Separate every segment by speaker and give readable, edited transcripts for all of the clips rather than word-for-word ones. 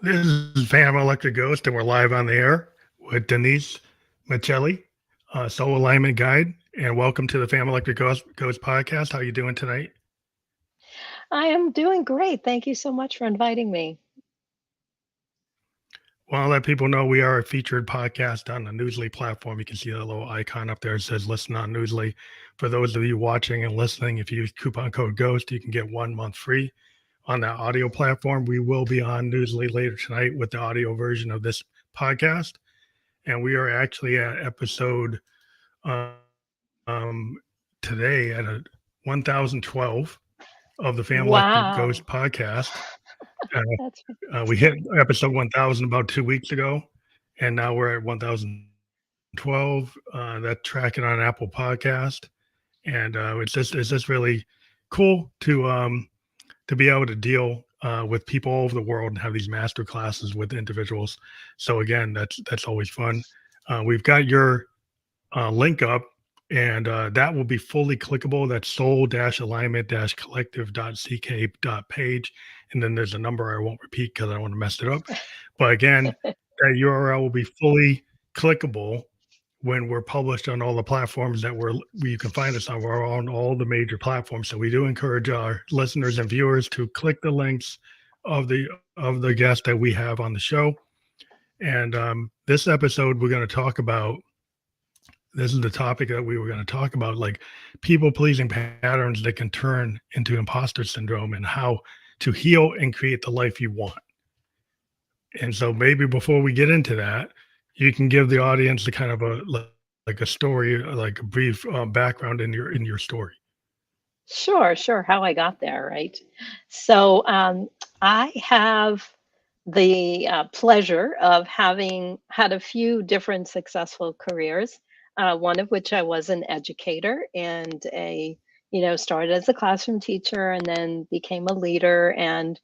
Speaker 1: This is Pam Electric Ghost, and we're live on the air with Denise Miceli, Soul Alignment Guide. And welcome to the Fam Electric Ghost podcast. How you doing tonight?
Speaker 2: I am doing great. Thank you so much for inviting me.
Speaker 1: Well, I'll let people know we are a featured podcast on the Newsly platform. You can see the little icon up there. It says listen on Newsly. For those of you watching and listening, if you use coupon code GHOST, you can get 1 month free on that audio platform. We will be on Newsly later tonight with the audio version of this podcast. And we are actually at episode today at a 1012 of the Family Electric Ghost
Speaker 2: Wow.
Speaker 1: podcast. Uh,
Speaker 2: That's
Speaker 1: we hit
Speaker 2: fantastic.
Speaker 1: episode 1000 about 2 weeks ago, and now we're at 1012. That's tracking on Apple Podcast, and it's just really cool to be able to deal with people all over the world and have these master classes with individuals. So again, that's always fun. We've got your link up, and that will be fully clickable. That's soul-alignment-collective.ck.page. And then there's a number I won't repeat because I don't want to mess it up. But again, that URL will be fully clickable when we're published on all the platforms that you can find us on. We're on all the major platforms. So we do encourage our listeners and viewers to click the links of the guests that we have on the show. And this episode, we're going to talk about this is the topic that we were going to talk about, like people pleasing patterns that can turn into imposter syndrome and how to heal and create the life you want. And so maybe before we get into that, you can give the audience a kind of a story, like a brief background in your story.
Speaker 2: Sure. How I got there, right? So, I have the pleasure of having had a few different successful careers. One of which I was an educator and started as a classroom teacher and then became a leader and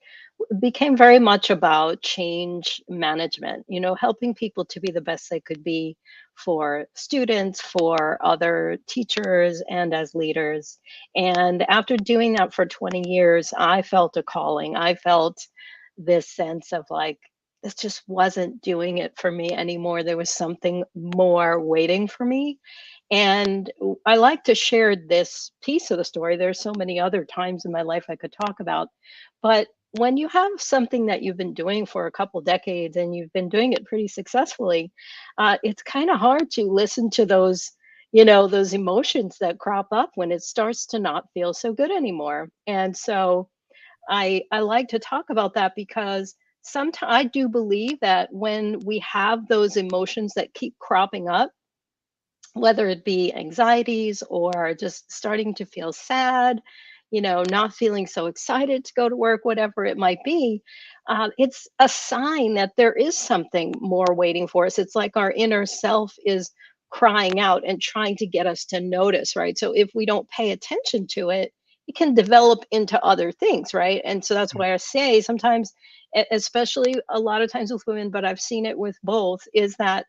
Speaker 2: became very much about change management, helping people to be the best they could be for students, for other teachers, and as leaders. And after doing that for 20 years, I felt a calling. I felt this sense of like, this just wasn't doing it for me anymore. There was something more waiting for me. And I like to share this piece of the story. There's so many other times in my life I could talk about, but when you have something that you've been doing for a couple decades and you've been doing it pretty successfully, it's kind of hard to listen to those emotions that crop up when it starts to not feel so good anymore. And so I like to talk about that because sometimes I do believe that when we have those emotions that keep cropping up, whether it be anxieties or just starting to feel sad, not feeling so excited to go to work, whatever it might be, it's a sign that there is something more waiting for us. It's like our inner self is crying out and trying to get us to notice, right? So if we don't pay attention to it, it can develop into other things, right? And so that's why I say sometimes, especially a lot of times with women, but I've seen it with both, is that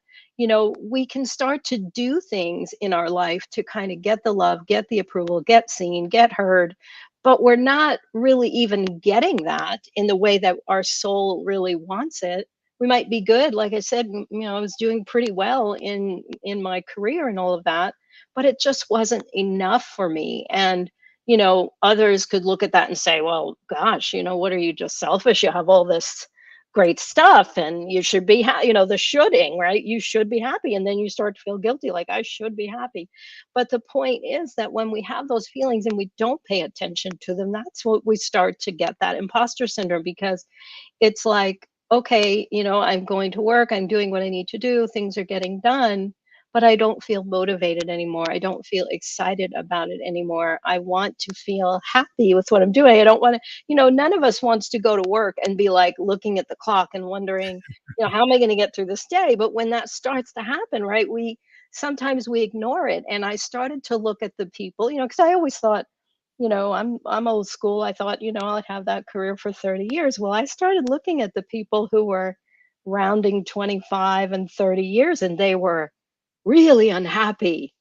Speaker 2: we can start to do things in our life to kind of get the love, get the approval, get seen, get heard, but we're not really even getting that in the way that our soul really wants it. We might be good, like I said, I was doing pretty well in my career and all of that, but it just wasn't enough for me. And others could look at that and say, well, gosh, what are you, just selfish? You have all this great stuff and you should be the shoulding, right? You should be happy, and then you start to feel guilty, like I should be happy. But the point is that when we have those feelings and we don't pay attention to them, that's what we start to get, that imposter syndrome, because it's like, okay, I'm going to work, I'm doing what I need to do, things are getting done, but I don't feel motivated anymore. I don't feel excited about it anymore. I want to feel happy with what I'm doing. I don't want to, none of us wants to go to work and be like looking at the clock and wondering, how am I going to get through this day? But when that starts to happen, right, we sometimes we ignore it. And I started to look at the people, because I always thought, I'm old school. I thought, I'd have that career for 30 years. Well, I started looking at the people who were rounding 25 and 30 years, and they were really unhappy.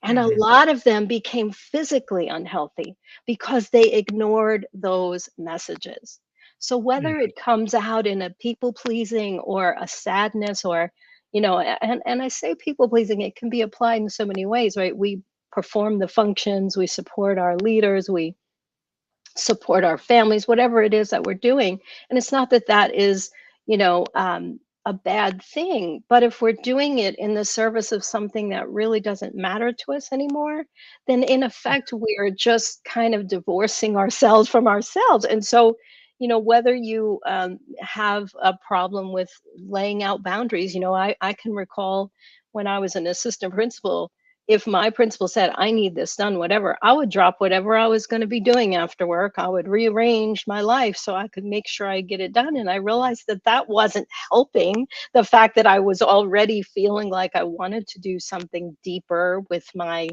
Speaker 2: And a
Speaker 1: Mhm.
Speaker 2: lot of them became physically unhealthy because they ignored those messages. So
Speaker 1: Yeah.
Speaker 2: whether it comes out in a people pleasing or a sadness or, and I say people pleasing, it can be applied in so many ways, right? We perform the functions, we support our leaders, we support our families, whatever it is that we're doing. And it's not that that is, you know, a bad thing, but if we're doing it in the service of something that really doesn't matter to us anymore, then in effect, we're just kind of divorcing ourselves from ourselves. And so, whether you have a problem with laying out boundaries, I can recall when I was an assistant principal, if my principal said, I need this done, whatever, I would drop whatever I was going to be doing after work. I would rearrange my life so I could make sure I get it done. And I realized that that wasn't helping the fact that I was already feeling like I wanted to do something deeper with my,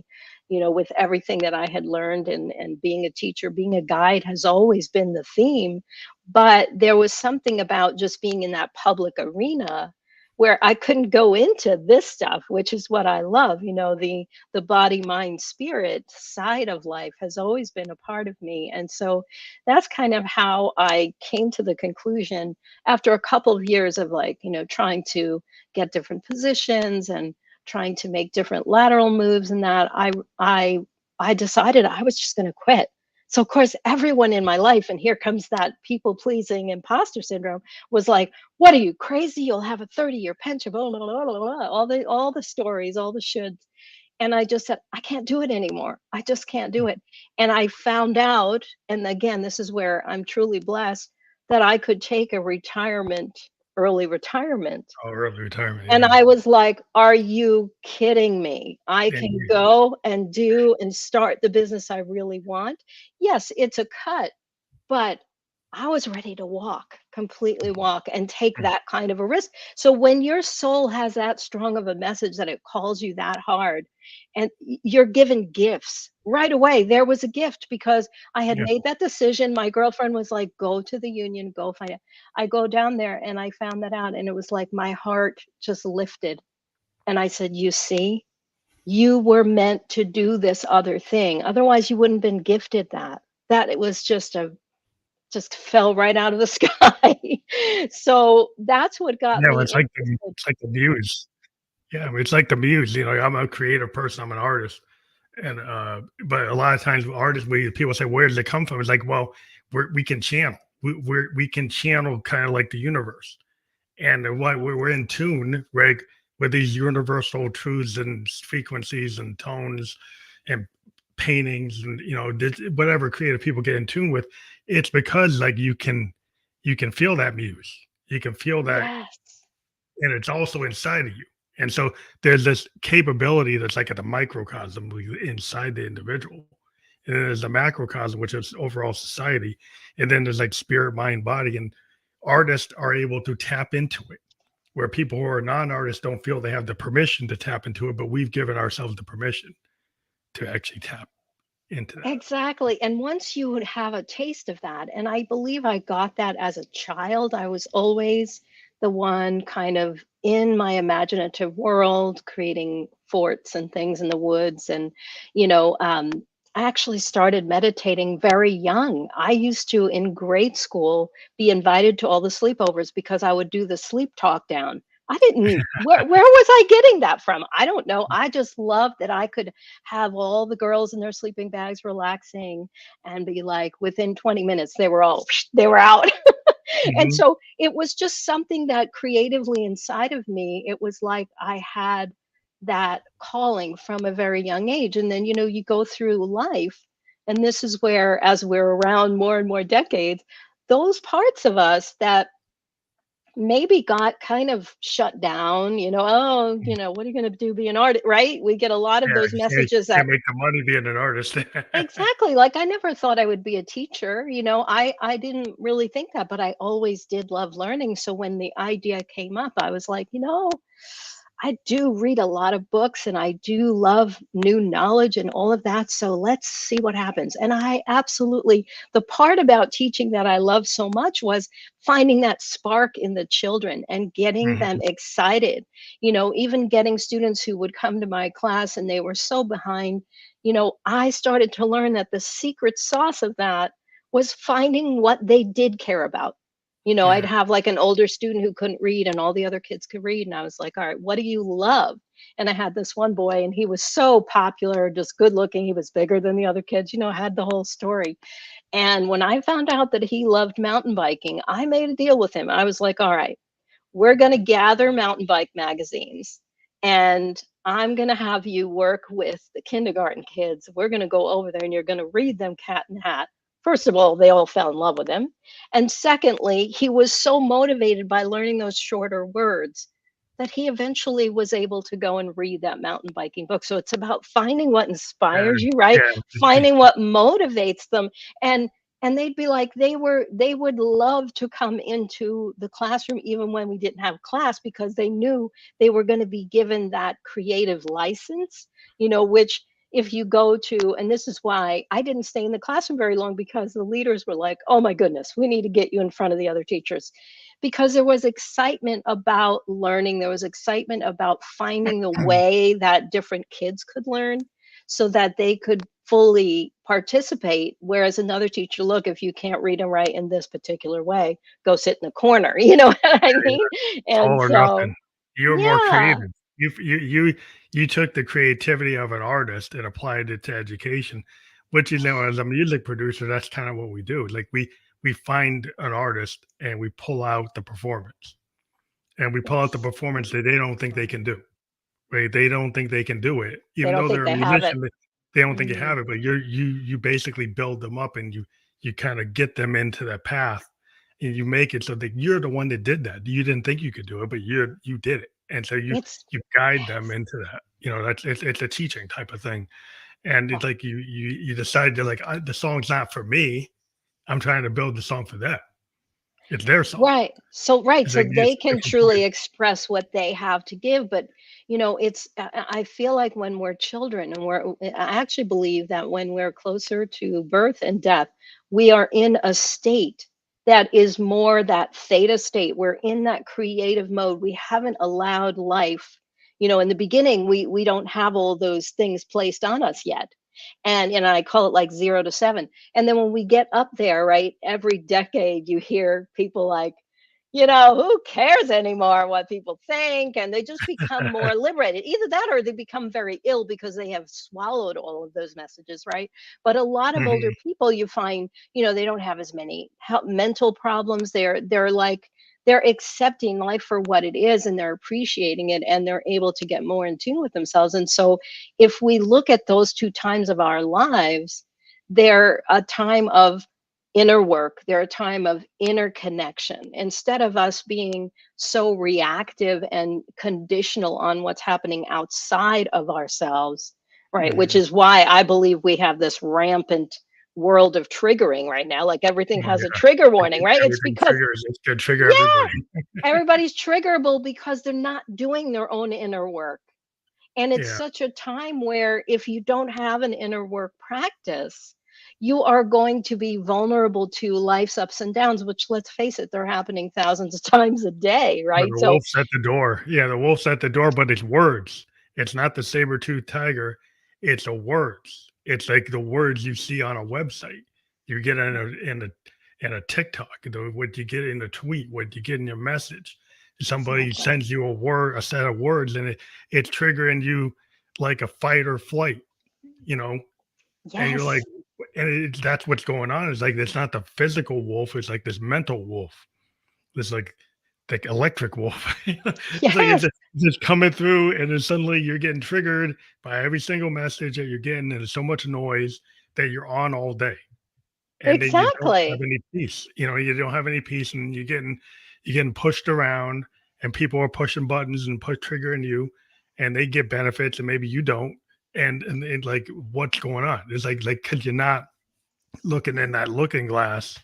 Speaker 2: with everything that I had learned, and being a teacher, being a guide has always been the theme. But there was something about just being in that public arena where I couldn't go into this stuff, which is what I love. The body, mind, spirit side of life has always been a part of me. And so that's kind of how I came to the conclusion after a couple of years of, like, trying to get different positions and trying to make different lateral moves, and that I decided I was just going to quit. So of course everyone in my life, and here comes that people pleasing imposter syndrome, was like, what are you, crazy? You'll have a 30-year pension, blah, blah, blah, blah, blah, all the stories, all the shoulds. And I just said, I can't do it anymore. I just can't do it. And I found out, and again, this is where I'm truly blessed, that I could take a early retirement.
Speaker 1: Oh, early retirement.
Speaker 2: And
Speaker 1: Yeah.
Speaker 2: I was like, are you kidding me? I
Speaker 1: And
Speaker 2: can go and do and start the business I really want. Yes, it's a cut, but I was ready to completely walk and take that kind of a risk. So when your soul has that strong of a message that it calls you that hard, and you're given gifts right away. There was a gift because I had
Speaker 1: yeah.
Speaker 2: made that decision. My girlfriend was like, go to the union, go find it. I go down there and I found that out, and it was like my heart just lifted. And I said, you see, you were meant to do this other thing. Otherwise, you wouldn't been gifted that. That it was just fell right out of the sky. So that's what got
Speaker 1: Yeah, well,
Speaker 2: me
Speaker 1: it's like
Speaker 2: interested.
Speaker 1: it's like the muse. Yeah, I mean, it's like the muse. I'm a creative person. I'm an artist, and but a lot of times artists, people say, "Where does it come from?" It's like, well, we can channel. We can channel kind of like the universe, and why we're in tune, right, with these universal truths and frequencies and tones and paintings, and whatever creative people get in tune with. It's because, like, you can feel that muse. You can feel that,
Speaker 2: Yes,
Speaker 1: and it's also inside of you. And so there's this capability that's like at the microcosm inside the individual. And then there's the macrocosm, which is overall society. And then there's like spirit, mind, body. And artists are able to tap into it, where people who are non-artists don't feel they have the permission to tap into it, but we've given ourselves the permission to actually tap into that.
Speaker 2: exactly. And once you would have a taste of that, and I believe I got that as a child, I was always the one kind of in my imaginative world, creating forts and things in the woods. And, you know, um, I actually started meditating very young. I used to, in grade school, be invited to all the sleepovers because I would do the sleep talk down. I didn't, where was I getting that from? I don't know. I just loved that I could have all the girls in their sleeping bags relaxing and be like, within 20 minutes they were all they were out. And
Speaker 1: Mhm.
Speaker 2: so it was just something that creatively inside of me, it was like I had that calling from a very young age. And then, you go through life, and this is where, as we're around more and more decades, those parts of us that maybe got kind of shut down, oh, what are you going to do, be an artist, right? We get a lot of
Speaker 1: Yeah,
Speaker 2: those
Speaker 1: you
Speaker 2: messages
Speaker 1: can't
Speaker 2: that,
Speaker 1: make the money being an artist.
Speaker 2: exactly, like I never thought I would be a teacher. I didn't really think that, but I always did love learning. So when the idea came up, I was like, I do read a lot of books and I do love new knowledge and all of that. So let's see what happens. And I absolutely, the part about teaching that I love so much was finding that spark in the children and getting them
Speaker 1: Mhm.
Speaker 2: excited. Even getting students who would come to my class and they were so behind, I started to learn that the secret sauce of that was finding what they did care about. I'd
Speaker 1: Yeah.
Speaker 2: have like an older student who couldn't read and all the other kids could read. And I was like, all right, what do you love? And I had this one boy and he was so popular, just good looking. He was bigger than the other kids, had the whole story. And when I found out that he loved mountain biking, I made a deal with him. I was like, all right, we're going to gather mountain bike magazines and I'm going to have you work with the kindergarten kids. We're going to go over there and you're going to read them Cat in Hat. First of all, they all fell in love with him. And secondly, he was so motivated by learning those shorter words that he eventually was able to go and read that mountain biking book. So it's about finding what inspires
Speaker 1: Yeah.
Speaker 2: you, right?
Speaker 1: Yeah.
Speaker 2: Finding what motivates them. And they'd be like, they would love to come into the classroom even when we didn't have class, because they knew they were going to be given that creative license, which if you go to, and this is why I didn't stay in the classroom very long, because the leaders were like, oh my goodness, we need to get you in front of the other teachers, because there was excitement about learning. There was excitement about finding the way that different kids could learn so that they could fully participate. Whereas another teacher, look, if you can't read and write in this particular way, go sit in the corner. You know what I mean?
Speaker 1: It's all
Speaker 2: And
Speaker 1: or
Speaker 2: so,
Speaker 1: nothing. You were more
Speaker 2: yeah,
Speaker 1: creative. You took the creativity of an artist and applied it to education, which as a music producer, that's kind of what we do. Like we find an artist and we pull out the performance, and we pull out the
Speaker 2: yes,
Speaker 1: performance that they don't think they can do. Right? They don't think they can do it,
Speaker 2: they
Speaker 1: even
Speaker 2: don't
Speaker 1: though
Speaker 2: think
Speaker 1: they're a
Speaker 2: they have it.
Speaker 1: musician. They don't think you
Speaker 2: Mm,
Speaker 1: have it, but you basically build them up and you kind of get them into that path, and you make it so that you're the one that did that. You didn't think you could do it, but you did it, and so
Speaker 2: it's,
Speaker 1: you guide them
Speaker 2: yes,
Speaker 1: into that. That's it's a teaching type of thing, and
Speaker 2: yeah.
Speaker 1: it's like you decide to like the song's not for me. I'm trying to build the song for them. It's their song.
Speaker 2: Right. So right.
Speaker 1: It's
Speaker 2: So
Speaker 1: like
Speaker 2: they
Speaker 1: it's a
Speaker 2: can
Speaker 1: different point.
Speaker 2: truly express what they have to give. But it's I feel like when we're children and I actually believe that when we're closer to birth and death, we are in a state that is more that theta state. We're in that creative mode. We haven't allowed life, in the beginning, we don't have all those things placed on us yet. And I call it like 0 to 7. And then when we get up there, right, every decade you hear people like, who cares anymore what people think? And they just become more liberated. Either that or they become very ill because they have swallowed all of those messages, right? But a lot of older
Speaker 1: Mhm.
Speaker 2: people, you find, they don't have as many mental problems. They're like, they're accepting life for what it is and they're appreciating it and they're able to get more in tune with themselves. And so if we look at those two times of our lives, they're a time of inner work, they're a time of inner connection. Instead of us being so reactive and conditional on what's happening outside of ourselves, right? Which
Speaker 1: Mhm.
Speaker 2: is why I believe we have this rampant world of triggering right now. Like everything
Speaker 1: Oh,
Speaker 2: has a
Speaker 1: yeah.
Speaker 2: trigger warning, right? It's
Speaker 1: Everything
Speaker 2: because,
Speaker 1: triggers. It could trigger everybody.
Speaker 2: yeah, everybody's triggerable because they're not doing their own inner work. And it's
Speaker 1: Yeah.
Speaker 2: such a time where if you don't have an inner work practice, you are going to be vulnerable to life's ups and downs, which let's face it, they're happening thousands of times a day,
Speaker 1: But
Speaker 2: right?
Speaker 1: the
Speaker 2: So,
Speaker 1: wolf's at the door. Yeah, the wolf's at the door, but it's words. It's not the saber-toothed tiger. It's the words. It's like the words you see on a website. You get in a TikTok, what you get in a tweet, what you get in your message. Somebody
Speaker 2: exactly.
Speaker 1: sends you a set of words, and it's triggering you like a fight or flight, you know, and you're like,
Speaker 2: Yes.
Speaker 1: that's what's going on. It's like it's not the physical wolf. It's like this mental wolf. This like electric wolf. It's like
Speaker 2: Yes.
Speaker 1: it's just coming through, and then suddenly you're getting triggered by every single message that you're getting, and there's so much noise that you're on all day, and then you don't have
Speaker 2: Exactly.
Speaker 1: any peace. You don't have any peace, and you're getting pushed around, and people are pushing buttons and triggering you, and they get benefits, and maybe you don't. And like, what's going on? It's like because you're not looking in that looking glass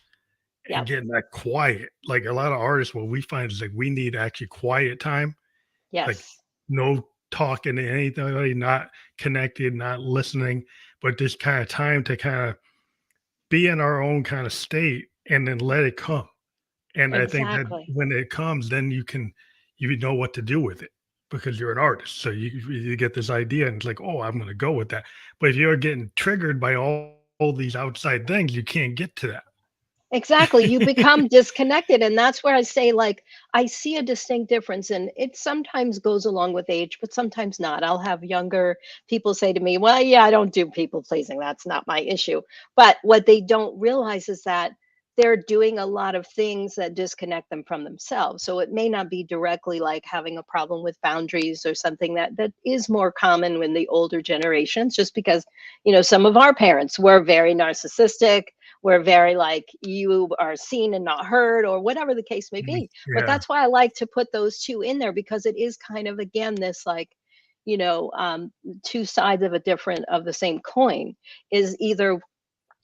Speaker 1: and
Speaker 2: Yep.
Speaker 1: getting that quiet. Like a lot of artists, what we find is like we need actually quiet time, like
Speaker 2: Yes.
Speaker 1: no talking to anybody, not connected, not listening, but this kind of time to kind of be in our own kind of state and then let it come. And I think that
Speaker 2: Exactly.
Speaker 1: when it comes, then you know what to do with it because you're an artist. So you get this idea and it's like, oh, I'm going to go with that. But if you're getting triggered by all these outside things, you can't get to that.
Speaker 2: Exactly, you become disconnected, and that's where I say, like, I see a distinct difference, and it sometimes goes along with age, but sometimes not. I'll have younger people say to me, "Well, yeah, I don't do people pleasing, that's not my issue." But what they don't realize is that they're doing a lot of things that disconnect them from themselves. So it may not be directly like having a problem with boundaries or something that is more common in the older generations, just because, some of our parents were very narcissistic, we're very like, you are seen and not heard, or whatever the case may
Speaker 1: Mm,
Speaker 2: be. But
Speaker 1: yeah.
Speaker 2: that's why I like to put those two in there, because it is kind of, again, this like, you know um, two sides of a different of the same coin. Is either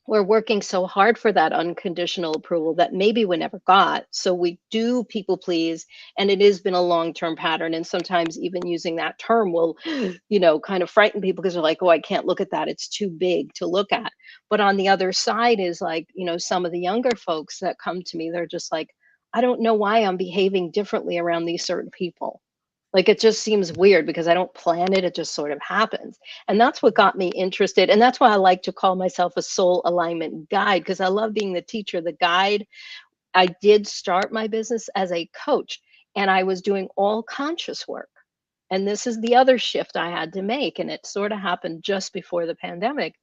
Speaker 2: we're working so hard for that unconditional approval that maybe we never got, so we do people please, and it has been a long-term pattern, and sometimes even using that term will kind of frighten people, because they're like, oh, I can't look at that, it's too big to look at. But on the other side is like, some of the younger folks that come to me, they're just like, I don't know why I'm behaving differently around these certain people. Like, it just seems weird because I don't plan it, it just sort of happens. And that's what got me interested, and that's why I like to call myself a soul alignment guide, because I love being the teacher, the guide. I did start my business as a coach, and I was doing all conscious work. And this is the other shift I had to make, and it sort of happened just before the pandemic,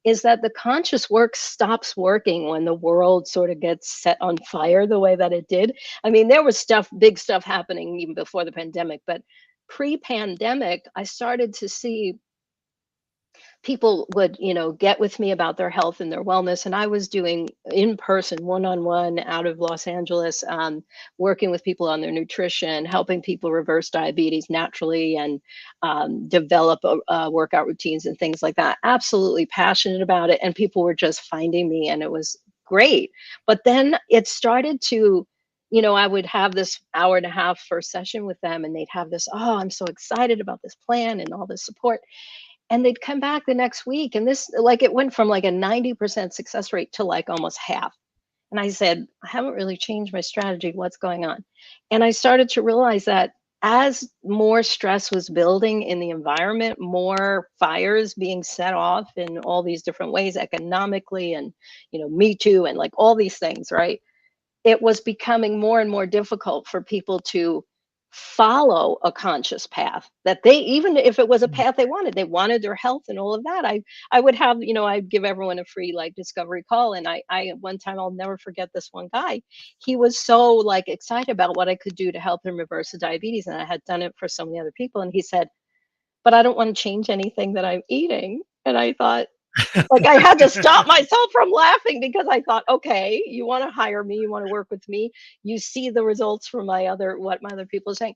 Speaker 2: is that the conscious work stops working when the world sort of gets set on fire the way that it did. I mean, there was stuff, big stuff happening even before the pandemic, but pre-pandemic, I started to see people would get with me about their health and their wellness, and I was doing in person, one-on-one, out of Los Angeles, working with people on their nutrition, helping people reverse diabetes naturally, and develop workout routines and things like that. Absolutely passionate about it, and people were just finding me, and it was great. But then it started to, I would have this hour and a half first session with them, and they'd have this, oh, I'm so excited about this plan and all this support, and they'd come back the next week, and this, like, it went from like a 90% success rate to like almost half. And I said, I haven't really changed my strategy, what's going on? And I started to realize that as more stress was building in the environment, more fires being set off in all these different ways, economically, and me too, and like all these things, right? It was becoming more and more difficult for people to follow a conscious path, that they, even if it was a
Speaker 1: Mm,
Speaker 2: path they wanted their health and all of that. I would have, I'd give everyone a free like discovery call, and I at one time, I'll never forget this one guy. He was so like excited about what I could do to help him reverse the diabetes, and I had done it for so many other people, and he said, but I don't want to change anything that I'm eating. And I thought, like, I had to stop myself from laughing, because I thought, okay, you want to hire me, you want to work with me, you see the results from what my other people are saying.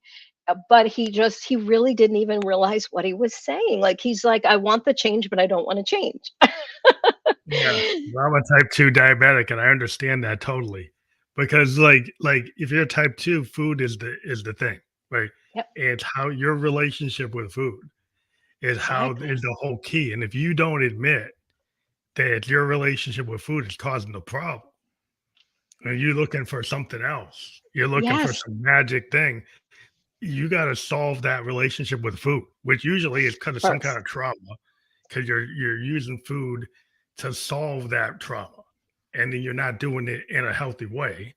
Speaker 2: But he really didn't even realize what he was saying. Like, he's like, I want the change, but I don't want to change.
Speaker 1: yeah. Well, I'm a type 2 diabetic, and I understand that totally. Because if you're type 2, food is the thing, right?
Speaker 2: Yep,
Speaker 1: It's how your relationship with food is
Speaker 2: exactly.
Speaker 1: the whole key. And if you don't admit that your relationship with food is causing the problem, and you're looking for something else, you're looking for
Speaker 2: Yes,
Speaker 1: some magic thing, you got to solve that relationship with food, which usually is because of some kind
Speaker 2: first.
Speaker 1: of trauma, because you're using food to solve that trauma, and then you're not doing it in a healthy way,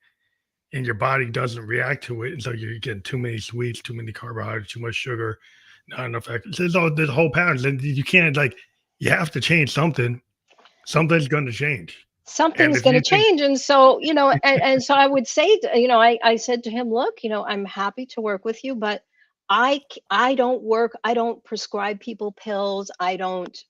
Speaker 1: and your body doesn't react to it, and so you're getting too many sweets, too many carbohydrates, too much sugar, not enough. There's whole patterns, and you can't like you have to change something. Something's going to change, and
Speaker 2: Something's
Speaker 1: if
Speaker 2: going to
Speaker 1: you think
Speaker 2: change. And so, and so I would say, I said to him, look, I'm happy to work with you, but I don't work, I don't prescribe people pills, I don't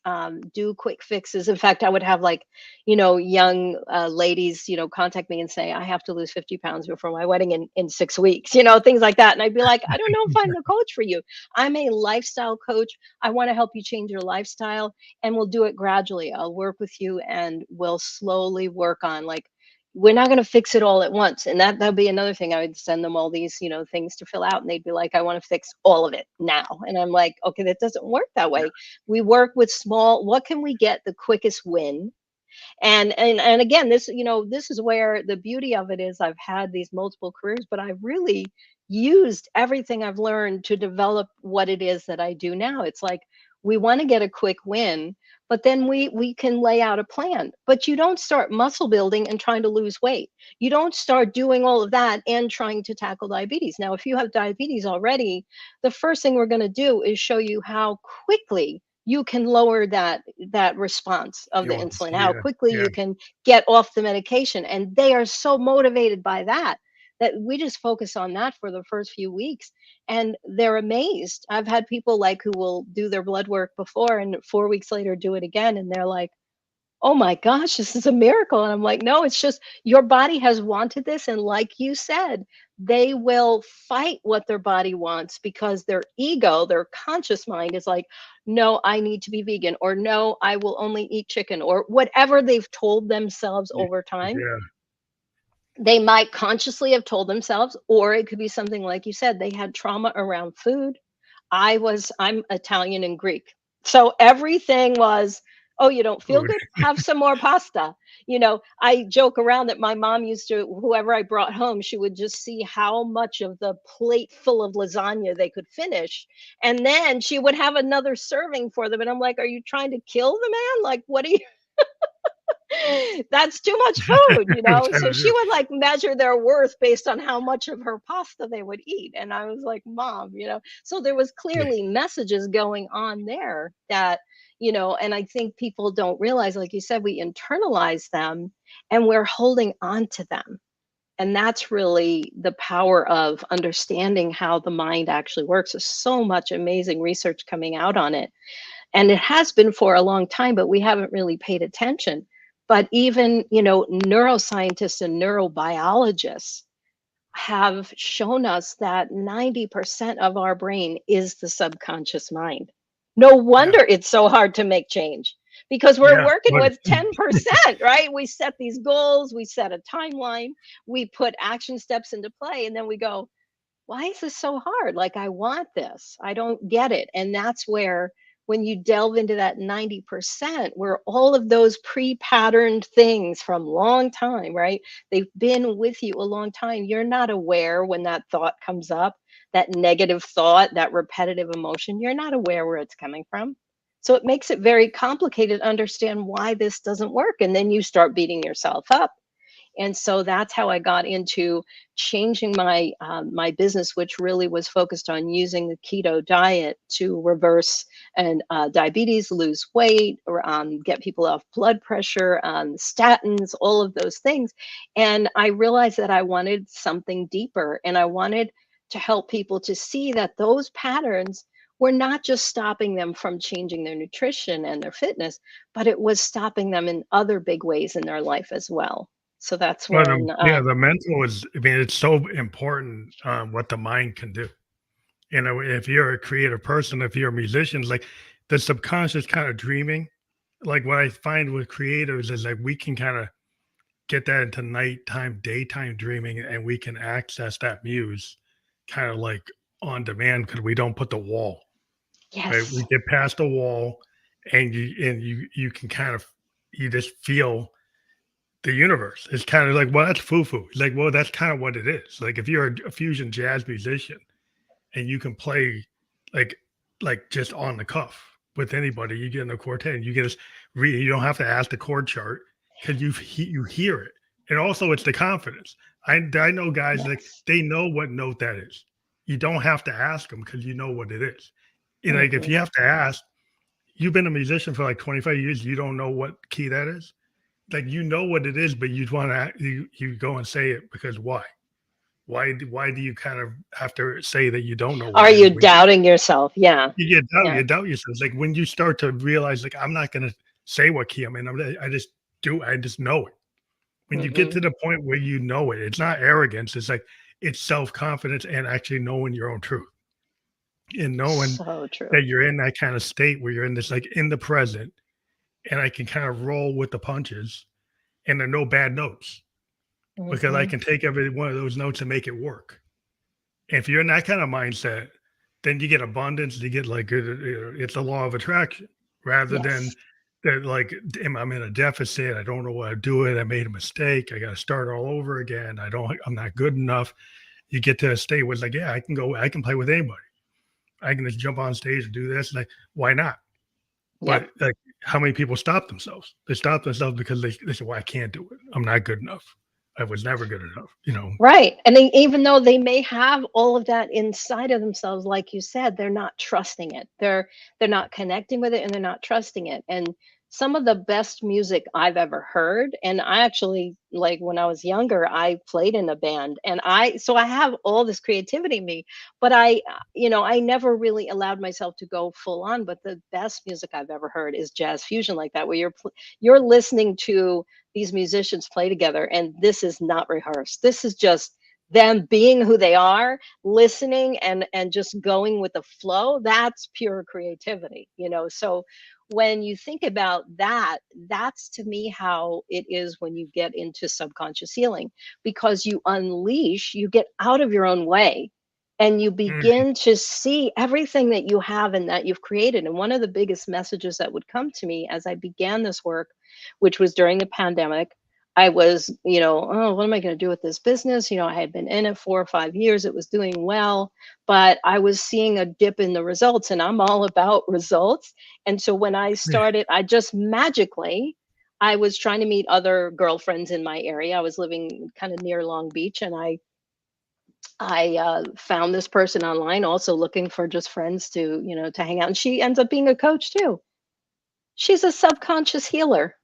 Speaker 2: do quick fixes. In fact, I would have like, young ladies, contact me and say, I have to lose 50 pounds before my wedding in 6 weeks, things like that. And I'd be like, I don't know if I'm the coach for you. I'm a lifestyle coach. I want to help you change your lifestyle, and we'll do it gradually. I'll work with you, and we'll slowly work on, like, we're not going to fix it all at once. And that'd be another thing. I would send them all these, things to fill out, and they'd be like, I want to fix all of it now. And I'm like, okay, that doesn't work that way. We work with small, what can we get the quickest win? And again, this is where the beauty of it is. I've had these multiple careers, but I've really used everything I've learned to develop what it is that I do now. It's like, we want to get a quick win, but then we can lay out a plan. But you don't start muscle building and trying to lose weight. You don't start doing all of that and trying to tackle diabetes. Now, if you have diabetes already, the first thing we're going to do is show you how quickly you can lower that response of the
Speaker 1: Yours.
Speaker 2: insulin, how
Speaker 1: Yeah.
Speaker 2: quickly
Speaker 1: Yeah.
Speaker 2: you can get off the medication. And they are so motivated by that that we just focus on that for the first few weeks, and they're amazed. I've had people like who will do their blood work before and 4 weeks later do it again, and they're like, oh my gosh, this is a miracle. And I'm like, no, it's just your body has wanted this. And like you said, they will fight what their body wants because their ego, their conscious mind is like, no, I need to be vegan, or no, I will only eat chicken, or whatever they've told themselves
Speaker 1: Yeah.
Speaker 2: over time.
Speaker 1: Yeah.
Speaker 2: They might consciously have told themselves, or it could be something like you said, they had trauma around food. I'm Italian and Greek. So everything was, oh, you don't feel
Speaker 1: Food.
Speaker 2: good? Have some more pasta. I joke around that my mom used to, whoever I brought home, she would just see how much of the plate full of lasagna they could finish. And then she would have another serving for them. And I'm like, are you trying to kill the man? Like, what are you? That's too much food,
Speaker 1: I'm trying
Speaker 2: so
Speaker 1: to
Speaker 2: she
Speaker 1: do.
Speaker 2: would like measure their worth based on how much of her pasta they would eat. And I was like, mom, so there was
Speaker 1: Yeah.
Speaker 2: clearly messages going on there that, and I think people don't realize, like you said, we internalize them and we're holding on to them. And that's really the power of understanding how the mind actually works. There's so much amazing research coming out on it, and it has been for a long time, but we haven't really paid attention. But even, neuroscientists and neurobiologists have shown us that 90% of our brain is the subconscious mind. No
Speaker 1: Yeah.
Speaker 2: wonder it's so hard to make change, because we're
Speaker 1: Yeah.
Speaker 2: working
Speaker 1: But
Speaker 2: with 10%, right? We set these goals, we set a timeline, we put action steps into play, and then we go, why is this so hard? Like, I want this. I don't get it. And that's where, when you delve into that 90%, where all of those pre-patterned things from long time, right? They've been with you a long time. You're not aware when that thought comes up, that negative thought, that repetitive emotion. You're not aware where it's coming from. So it makes it very complicated to understand why this doesn't work. And then you start beating yourself up. And so that's how I got into changing my business, which really was focused on using the keto diet to reverse and diabetes, lose weight, or get people off blood pressure, statins, all of those things. And I realized that I wanted something deeper, and I wanted to help people to see that those patterns were not just stopping them from changing their nutrition and their fitness, but it was stopping them in other big ways in their life as well. So that's
Speaker 1: But
Speaker 2: when,
Speaker 1: yeah, the mental is. I mean, it's so important what the mind can do. If you're a creative person, if you're a musician, like the subconscious kind of dreaming, like what I find with creatives is like we can kind of get that into nighttime, daytime dreaming, and we can access that muse kind of like on demand because we don't put the wall, right? We
Speaker 2: yes,
Speaker 1: get past the wall, and you can kind of you just feel the universe. It's kind of like, well, that's foo-foo. It's like, well, that's kind of what it is. Like if you're a fusion jazz musician and you can play like just on the cuff with anybody, you get in a quartet and you get you don't have to ask the chord chart because you hear it. And also it's the confidence. I know guys like
Speaker 2: yes.
Speaker 1: they know what note that is. You don't have to ask them because you know what it is. And like if
Speaker 2: Hmm.
Speaker 1: you have to ask, you've been a musician for like 25 years, you don't know what key that is. Like you know what it is, but you want to you go and say it because why? Why do you kind of have to say that you don't know what
Speaker 2: Are
Speaker 1: it is
Speaker 2: you
Speaker 1: when
Speaker 2: doubting yourself? Yeah,
Speaker 1: you
Speaker 2: yeah.
Speaker 1: doubt yourself? It's like when you start to realize like I'm not gonna say what key I'm in. I just know it. When you get
Speaker 2: Hmm.
Speaker 1: to the point where you know it, it's not arrogance. It's like it's self confidence and actually knowing your own truth and knowing
Speaker 2: So true.
Speaker 1: that you're in that kind of state where you're in this like in the present and I can kind of roll with the punches and there are no bad notes because I
Speaker 2: Hmm.
Speaker 1: can take every one of those notes and make it work. And if you're in that kind of mindset, then you get abundance. You get like it's a law of attraction rather than
Speaker 2: Yes.
Speaker 1: that like I'm in a deficit. I don't know what I'm doing. I made a mistake. I got to start all over again. I'm not good enough. You get to a state where it's like, yeah, I can go. I can play with anybody. I can just jump on stage and do this. Like, why not? But
Speaker 2: Yep.
Speaker 1: like how many people stop themselves? They stop themselves because they say, well, I can't do it. I'm not good enough. I was never good enough, you know?
Speaker 2: Right. And they, even though they may have all of that inside of themselves, like you said, they're not trusting it. They're not connecting with it, and they're not trusting it. And some of the best music I've ever heard, and I actually, like when I was younger, I played in a band, and I have all this creativity in me, but I never really allowed myself to go full on. But the best music I've ever heard is jazz fusion like that, where you're listening to these musicians play together, and this is not rehearsed. This is just them being who they are, listening, and just going with the flow. That's pure creativity, so when you think about that, that's to me how it is when you get into subconscious healing, because you get out of your own way, and you
Speaker 1: Mm,
Speaker 2: begin to see everything that you have and that you've created. And one of the biggest messages that would come to me as I began this work, which was during the pandemic, I was, oh, what am I going to do with this business? I had been in it 4 or 5 years. It was doing well, but I was seeing a dip in the results, and I'm all about results. And so when I
Speaker 1: yeah,
Speaker 2: started, I was trying to meet other girlfriends in my area. I was living kind of near Long Beach, and I found this person online, also looking for just friends to hang out. And she ends up being a coach too. She's a subconscious healer.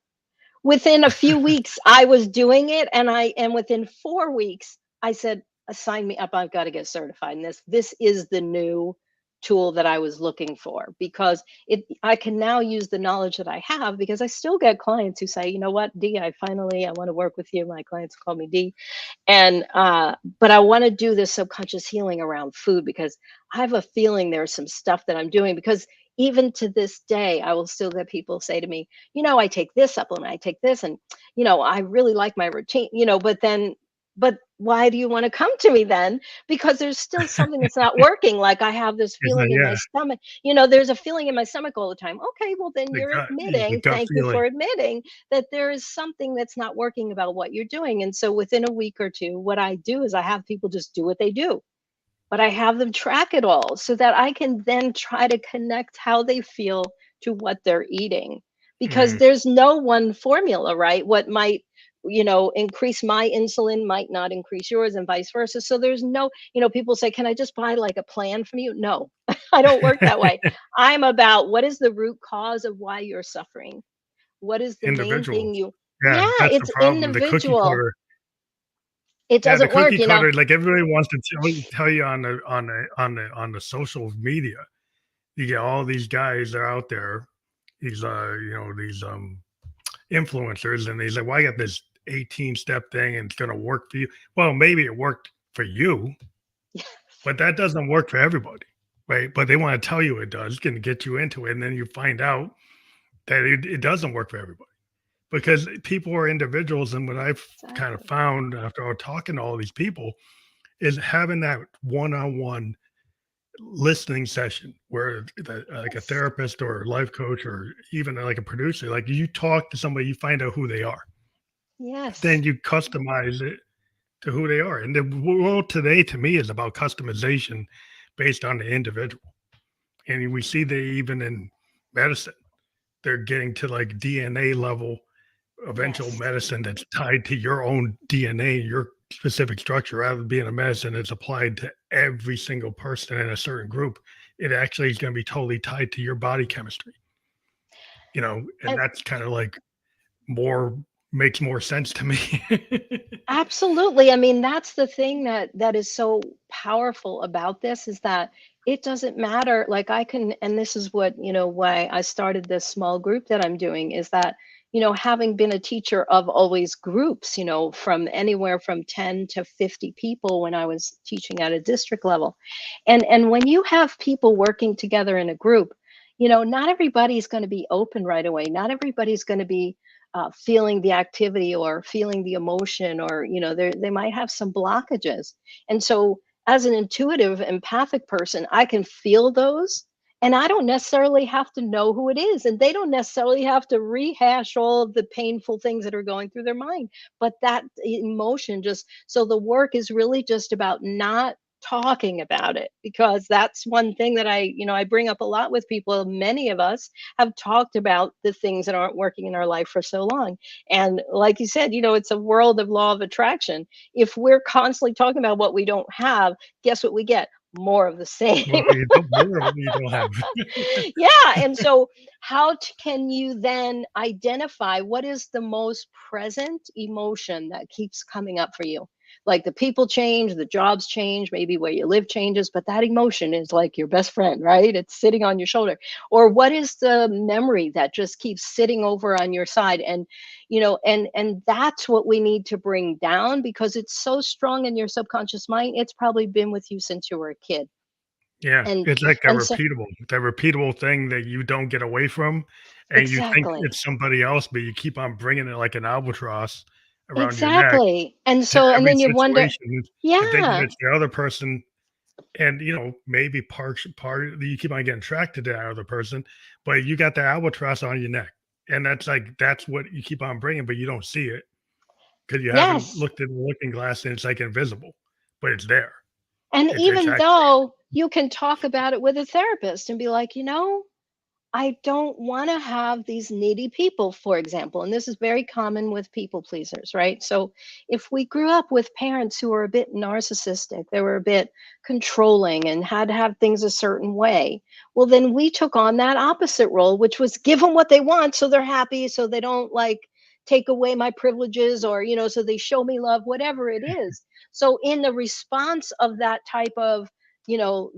Speaker 2: Within a few weeks, I was doing it, and within 4 weeks, I said, "Sign me up. I've got to get certified in this. This is the new tool that I was looking for, because I can now use the knowledge that I have, because I still get clients who say, "You know what, Dee, I want to work with you." My clients call me Dee. And but I want to do this subconscious healing around food, because I have a feeling there's some stuff that I'm doing, because even to this day I will still get people say to me, I take this supplement, I take this, and I really like my routine, but why do you want to come to me then? Because there's still something that's not working. Like, I have this
Speaker 1: it's not,
Speaker 2: feeling in my
Speaker 1: yeah,
Speaker 2: stomach. There's a feeling in my stomach all the time. Okay, well then you're
Speaker 1: the
Speaker 2: admitting,
Speaker 1: gut
Speaker 2: thank you
Speaker 1: feeling
Speaker 2: for admitting that there is something that's not working about what you're doing. And so within a week or two, what I do is I have people just do what they do, but I have them track it all so that I can then try to connect how they feel to what they're eating. Because
Speaker 1: mm,
Speaker 2: there's no one formula, right? What might, increase my insulin might not increase yours, and vice versa. So there's no, people say, can I just buy like a plan from you? No, I don't work that way. I'm about, what is the root cause of why you're suffering? What is the main
Speaker 1: individual.
Speaker 2: thing
Speaker 1: Yeah,
Speaker 2: yeah,
Speaker 1: that's the
Speaker 2: it's
Speaker 1: problem. The cookie
Speaker 2: individual.
Speaker 1: cutter.
Speaker 2: It
Speaker 1: Yeah, the
Speaker 2: doesn't work,
Speaker 1: cookie cutter. Like everybody wants to tell you on the social media. You get all these guys that are out there. These these influencers, and they say, "Well, I got this 18-step thing, and it's going to work for you." Well, maybe it worked for you, but that doesn't work for everybody, right? But they want to tell you it does, going to get you into it, and then you find out that it doesn't work for everybody, because people are individuals. And what I've kind of
Speaker 2: Exactly.
Speaker 1: found after talking to all these people is having that one-on-one listening session where like a
Speaker 2: Yes.
Speaker 1: therapist or a life coach or even like a producer, like you talk to somebody, you find out who they are, then
Speaker 2: Yes.
Speaker 1: you customize it to who they are. And the world today, to me, is about customization based on the individual. And we see that even in medicine, they're getting to like DNA level eventual
Speaker 2: Yes.
Speaker 1: medicine that's tied to your own DNA, your specific structure, rather than being a medicine that's applied to every single person in a certain group. It actually is going to be totally tied to your body chemistry, and
Speaker 2: And
Speaker 1: that's kind of like more makes more sense to me.
Speaker 2: absolutely. I mean, that's the thing that is so powerful about this, is that it doesn't matter. Like, I can, and this is what, why I started this small group that I'm doing, is that, having been a teacher of always groups, from anywhere from 10 to 50 people when I was teaching at a district level. And when you have people working together in a group, not everybody's going to be open right away. Not everybody's going to be feeling the activity or feeling the emotion, or they might have some blockages. And so, as an intuitive empathic person, I can feel those, and I don't necessarily have to know who it is, and they don't necessarily have to rehash all of the painful things that are going through their mind. But that emotion, just so the work is really just about not talking about it, because that's one thing that I bring up a lot with people. Many of us have talked about the things that aren't working in our life for so long. And like you said, it's a world of law of attraction. If we're constantly talking about what we don't have, guess what we get? More of the same.
Speaker 1: Well, you don't more of what you don't have.
Speaker 2: Yeah. And so, can you then identify what is the most present emotion that keeps coming up for you? Like the people change, the jobs change, maybe where you live changes, but that emotion is like your best friend, right? It's sitting on your shoulder. Or what is the memory that just keeps sitting over on your side? And that's what we need to bring down, because it's so strong in your subconscious mind. It's probably been with you since you were a kid.
Speaker 1: Yeah,
Speaker 2: And
Speaker 1: it's like a
Speaker 2: and so
Speaker 1: repeatable that repeatable thing that you don't get away from, and you think
Speaker 2: exactly.
Speaker 1: it's somebody else, but you keep on bringing it like an albatross around your neck
Speaker 2: Exactly. And
Speaker 1: to
Speaker 2: so, and
Speaker 1: every
Speaker 2: then you wonder,
Speaker 1: situation, and then
Speaker 2: yeah,
Speaker 1: it's the other person, and, maybe part you keep on getting attracted to that other person, but you got the albatross on your neck, and that's what you keep on bringing, but you don't see it because you haven't
Speaker 2: yes.
Speaker 1: looked in the looking glass, and it's, like, invisible, but it's there.
Speaker 2: And
Speaker 1: It's
Speaker 2: even
Speaker 1: actually
Speaker 2: though you can talk about it with a therapist and be like, I don't want to have these needy people, for example. And this is very common with people pleasers, right? So if we grew up with parents who were a bit narcissistic, they were a bit controlling and had to have things a certain way, well, then we took on that opposite role, which was give them what they want so they're happy, so they don't like take away my privileges, or, so they show me love, whatever it is. So in the response of that type of,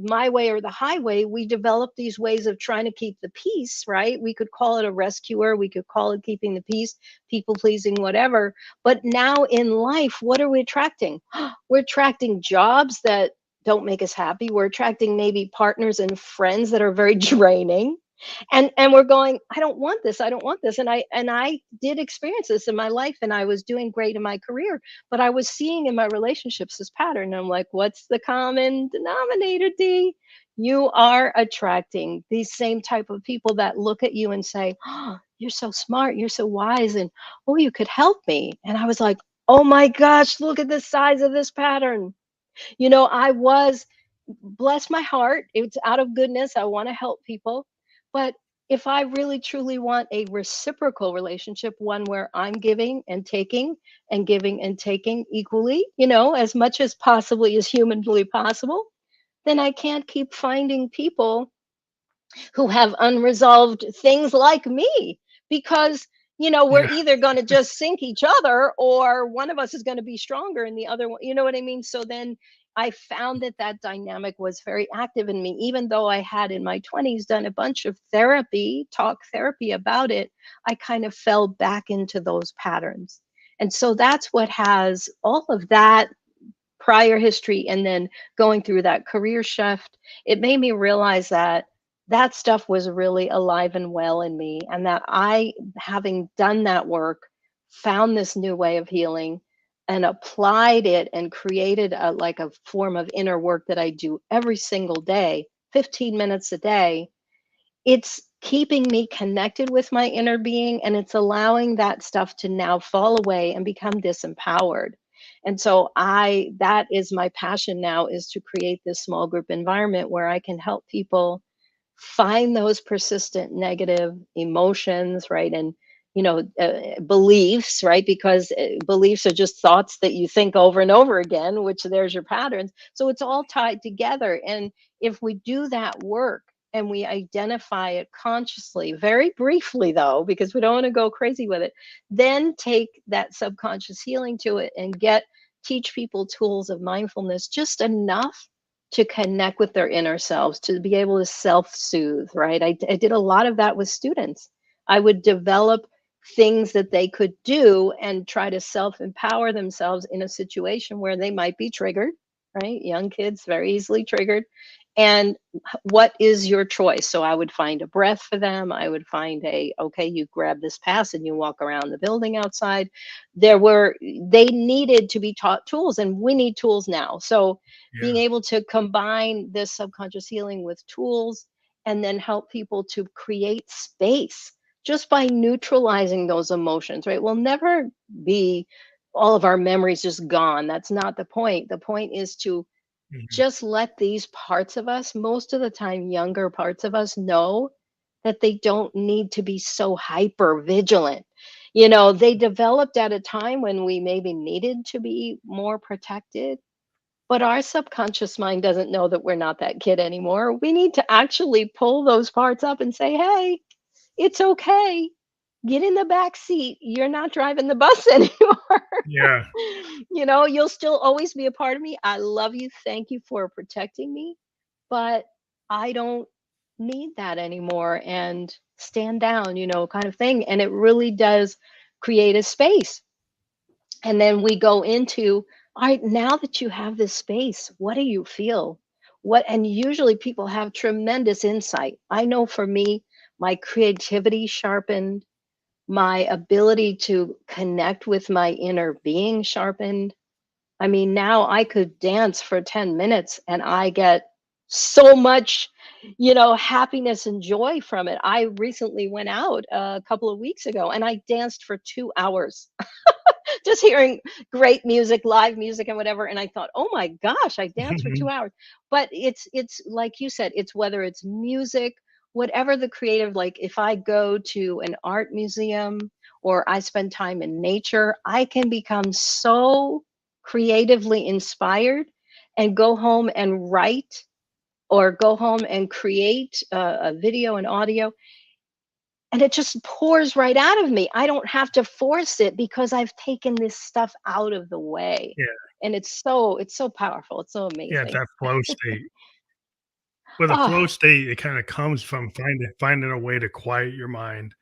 Speaker 2: my way or the highway, we develop these ways of trying to keep the peace, right? We could call it a rescuer, we could call it keeping the peace, people pleasing, whatever. But now in life, what are we attracting? We're attracting jobs that don't make us happy. We're attracting maybe partners and friends that are very draining. And we're going, I don't want this, I don't want this. And I did experience this in my life, and I was doing great in my career, but I was seeing in my relationships this pattern. And I'm like, what's the common denominator, D? You are attracting these same type of people that look at you and say, oh, you're so smart, you're so wise, and oh, you could help me. And I was like, oh my gosh, look at the size of this pattern. I was, bless my heart, it's out of goodness. I want to help people. But if I really truly want a reciprocal relationship, one where I'm giving and taking and giving and taking equally, as much as possibly as humanly possible, then I can't keep finding people who have unresolved things like me, because we're
Speaker 1: yeah.
Speaker 2: either going to just sink each other, or one of us is going to be stronger and the other one, you know what I mean? So then I found that that dynamic was very active in me, even though I had in my 20s done a bunch of therapy, talk therapy about it. I kind of fell back into those patterns. And so that's what has all of that prior history, and then going through that career shift, it made me realize that that stuff was really alive and well in me, and that I, having done that work, found this new way of healing and applied it and created a like a form of inner work that I do every single day, 15 minutes a day. It's keeping me connected with my inner being, and it's allowing that stuff to now fall away and become disempowered. And so that is my passion now, is to create this small group environment where I can help people find those persistent negative emotions, right? And beliefs, right? Because beliefs are just thoughts that you think over and over again, which there's your patterns. So it's all tied together. And if we do that work and we identify it consciously, very briefly though, because we don't want to go crazy with it, then take that subconscious healing to it and teach people tools of mindfulness, just enough to connect with their inner selves, to be able to self-soothe, right? I did a lot of that with students. I would develop things that they could do and try to self-empower themselves in a situation where they might be triggered, right? Young kids, very easily triggered. And what is your choice? So I would find a breath for them. I would find okay, you grab this pass and you walk around the building outside. They needed to be taught tools, and we need tools now. So being
Speaker 1: Yeah.
Speaker 2: able to combine this subconscious healing with tools, and then help people to create space just by neutralizing those emotions, right? We'll never be all of our memories just gone. That's not the point. The point is to
Speaker 1: Mhm.
Speaker 2: just let these parts of us, most of the time younger parts of us, know that they don't need to be so hyper vigilant. They developed at a time when we maybe needed to be more protected, but our subconscious mind doesn't know that we're not that kid anymore. We need to actually pull those parts up and say, hey, it's okay. Get in the back seat. You're not driving the bus anymore.
Speaker 1: Yeah.
Speaker 2: You'll still always be a part of me. I love you. Thank you for protecting me, but I don't need that anymore, and stand down, kind of thing. And it really does create a space. And then we go into, all right, now that you have this space, what do you feel? And usually people have tremendous insight. I know for me, my creativity sharpened, my ability to connect with my inner being sharpened. I mean, now I could dance for 10 minutes and I get so much, happiness and joy from it. I recently went out a couple of weeks ago and I danced for 2 hours, just hearing great music, live music and whatever. And I thought, oh my gosh, I danced for 2 hours. But it's like you said, it's whether it's music, whatever the creative, like if I go to an art museum or I spend time in nature, I can become so creatively inspired and go home and write or go home and create a video and audio, and it just pours right out of me. I don't have to force it because I've taken this stuff out of the way.
Speaker 1: Yeah.
Speaker 2: And it's so powerful. It's so
Speaker 1: Yeah, it's
Speaker 2: amazing.
Speaker 1: that flow state. With a flow
Speaker 2: Oh,
Speaker 1: state, it kinda comes from finding a way to quiet your mind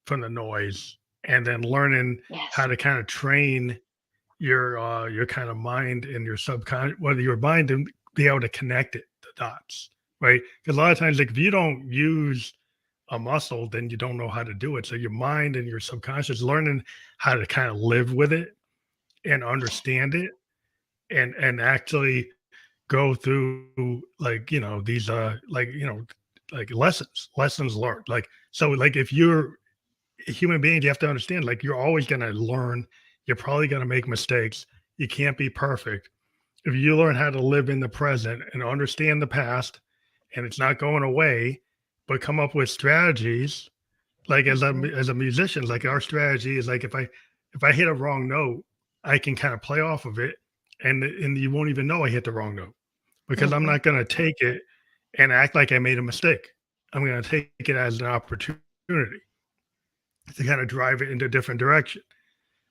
Speaker 1: from the noise, and then learning how
Speaker 2: yes.
Speaker 1: to kinda train your kinda mind and your whether your mind and be able to connect the dots, right? Because a lot of times, like, if you don't use a muscle, then you don't know how to do it. So your mind and your subconscious learning how to kinda live with it and understand it and actually go through like these like lessons learned, like so like if you're a human being, you have to understand like you're always going to learn, you're probably going to make mistakes, you can't be perfect. If you learn how to live in the present and understand the past, and it's not going away, but come up with strategies, like
Speaker 2: Hmm.
Speaker 1: as a musician, like our strategy is like if I hit a wrong note, I can kind of play off of it, and you won't even know I hit the wrong note because I'm
Speaker 2: Hmm.
Speaker 1: not going to take it and act like I made a mistake. I'm going to take it as an opportunity to kind of drive it into a different direction.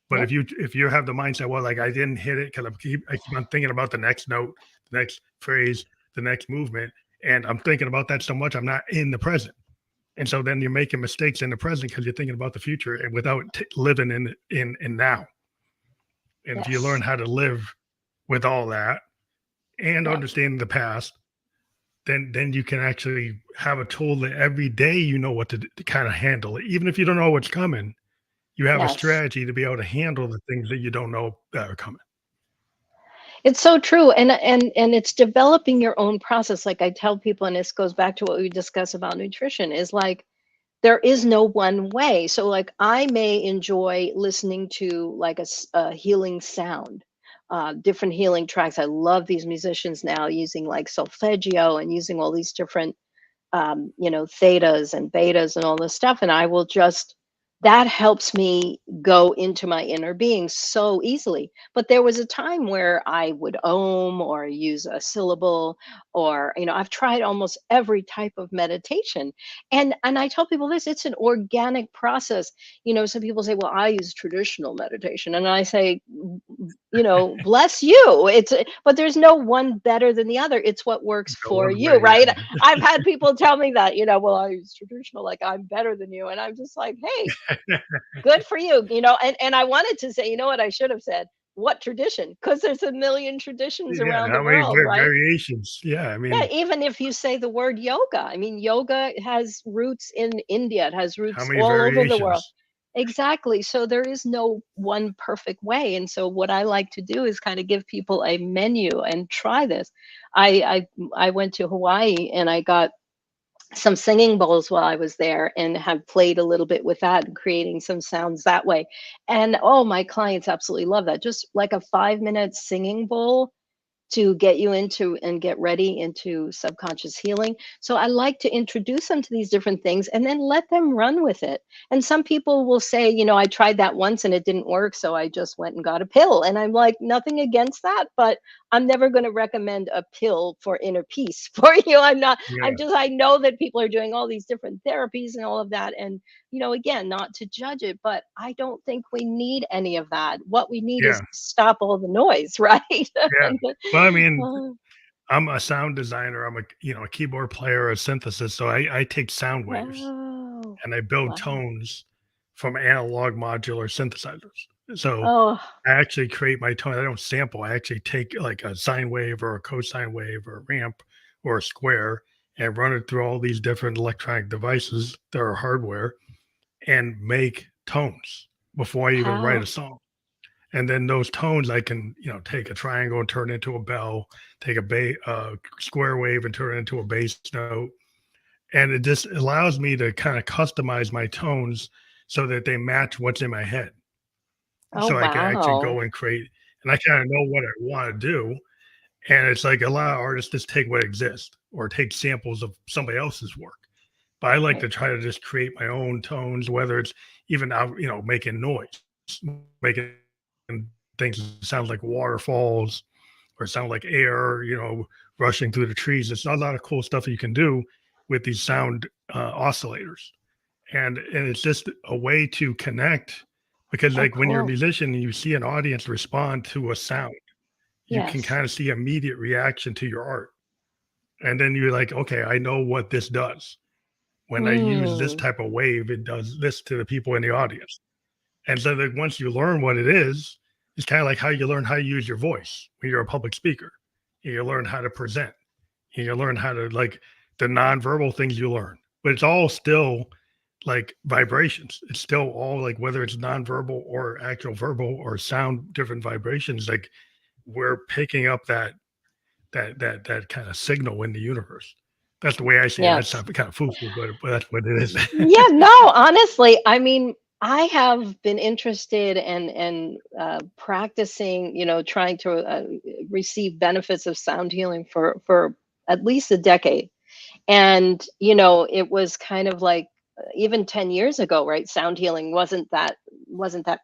Speaker 1: But
Speaker 2: Yep.
Speaker 1: if you have the mindset, well, like I didn't hit it because I keep on thinking about the next note, the next phrase, the next movement, and I'm thinking about that so much, I'm not in the present. And so then you're making mistakes in the present because you're thinking about the future and without living in now. And if you learn
Speaker 2: Yes.
Speaker 1: how to live with all that and
Speaker 2: Yep.
Speaker 1: understand the past, then you can actually have a tool that every day you know what to kind of handle it. Even if you don't know what's coming, you have a
Speaker 2: Yes.
Speaker 1: strategy to be able to handle the things that you don't know that are coming.
Speaker 2: It's so true. And it's developing your own process. Like I tell people, and this goes back to what we discuss about nutrition, is like there is no one way. So like I may enjoy listening to like a healing sound, different healing tracks. I love these musicians now using like solfeggio and using all these different thetas and betas and all this stuff. And I will just, that helps me go into my inner being so easily. But there was a time where I would ohm or use a syllable, or, I've tried almost every type of meditation. And I tell people this, it's an organic process. Some people say, well, I use traditional meditation. And I say, bless you. But there's no one better than the other. It's what works
Speaker 1: No
Speaker 2: for
Speaker 1: one
Speaker 2: you,
Speaker 1: way.
Speaker 2: right? I've had people tell me that, well, I use traditional, like I'm better than you. And I'm just like, hey, good for you, and I wanted to say, you know what I should have said? What tradition? Because there's a million traditions
Speaker 1: Yeah,
Speaker 2: around the
Speaker 1: how many
Speaker 2: world, right?
Speaker 1: variations? Yeah, I
Speaker 2: Yeah,
Speaker 1: mean,
Speaker 2: even if you say the word yoga, I mean, yoga has roots in India, it has
Speaker 1: how
Speaker 2: roots
Speaker 1: many
Speaker 2: all over the world.
Speaker 1: variations?
Speaker 2: Exactly. So there is no one perfect way. And so what I like to do is kind of give people a menu and try this. I went to Hawaii and I got some singing bowls while I was there and have played a little bit with that and creating some sounds that way. And oh, my clients absolutely love that. Just like a 5-minute singing bowl, to get you into and get ready into subconscious healing. So I like to introduce them to these different things and then let them run with it. And some people will say, I tried that once and it didn't work, so I just went and got a pill. And I'm like, nothing against that, but I'm never going to recommend a pill for inner peace for you.
Speaker 1: Yeah.
Speaker 2: I know that people are doing all these different therapies and all of that. And, again, not to judge it, but I don't think we need any of that. What we need is
Speaker 1: Yeah.
Speaker 2: to stop all the noise, right?
Speaker 1: Yeah.
Speaker 2: And
Speaker 1: Well, I mean,
Speaker 2: uh,
Speaker 1: I'm a sound designer. I'm a keyboard player, a synthesis. So I take sound waves
Speaker 2: oh,
Speaker 1: and I build
Speaker 2: wow.
Speaker 1: tones from analog modular synthesizers. So
Speaker 2: Oh,
Speaker 1: I actually create my tone. I don't sample. I actually take like a sine wave or a cosine wave or a ramp or a square and run it through all these different electronic devices that are hardware and make tones before I even write
Speaker 2: how?
Speaker 1: a song. And then those tones, I can, take a triangle and turn it into a bell, take a square wave and turn it into a bass note. And it just allows me to kind of customize my tones so that they match what's in my head.
Speaker 2: Oh,
Speaker 1: So I can actually
Speaker 2: wow.
Speaker 1: go and create, and I kind of know what I want to do. And it's like a lot of artists just take what exists or take samples of somebody else's work. But I like to
Speaker 2: Right.
Speaker 1: try to just create my own tones, whether it's even out, making noise, making things that sound like waterfalls or sound like air, rushing through the trees. It's not a lot of cool stuff that you can do with these sound oscillators. And it's just a way to connect because
Speaker 2: Oh,
Speaker 1: like when you're a
Speaker 2: cool.
Speaker 1: musician and you see an audience respond to a sound, you can
Speaker 2: Yes.
Speaker 1: kind of see immediate reaction to your art. And then you're like, okay, I know what this does. When I use this
Speaker 2: Mm.
Speaker 1: type of wave, it does this to the people in the audience. And so that once you learn what it is, it's kind of like how you learn how to use your voice when you're a public speaker. You learn how to present. You learn how to like the nonverbal things you learn, but it's all still like vibrations. It's still all like whether it's nonverbal or actual verbal or sound different vibrations. Like we're picking up that kind of signal in the universe. That's the way I see it. That's
Speaker 2: Yes.
Speaker 1: kind of foo-foo, but that's what it is.
Speaker 2: Yeah, no, honestly, I mean, I have been interested and practicing, trying to receive benefits of sound healing for at least a decade. And, it was kind of like even 10 years ago, right? Sound healing wasn't that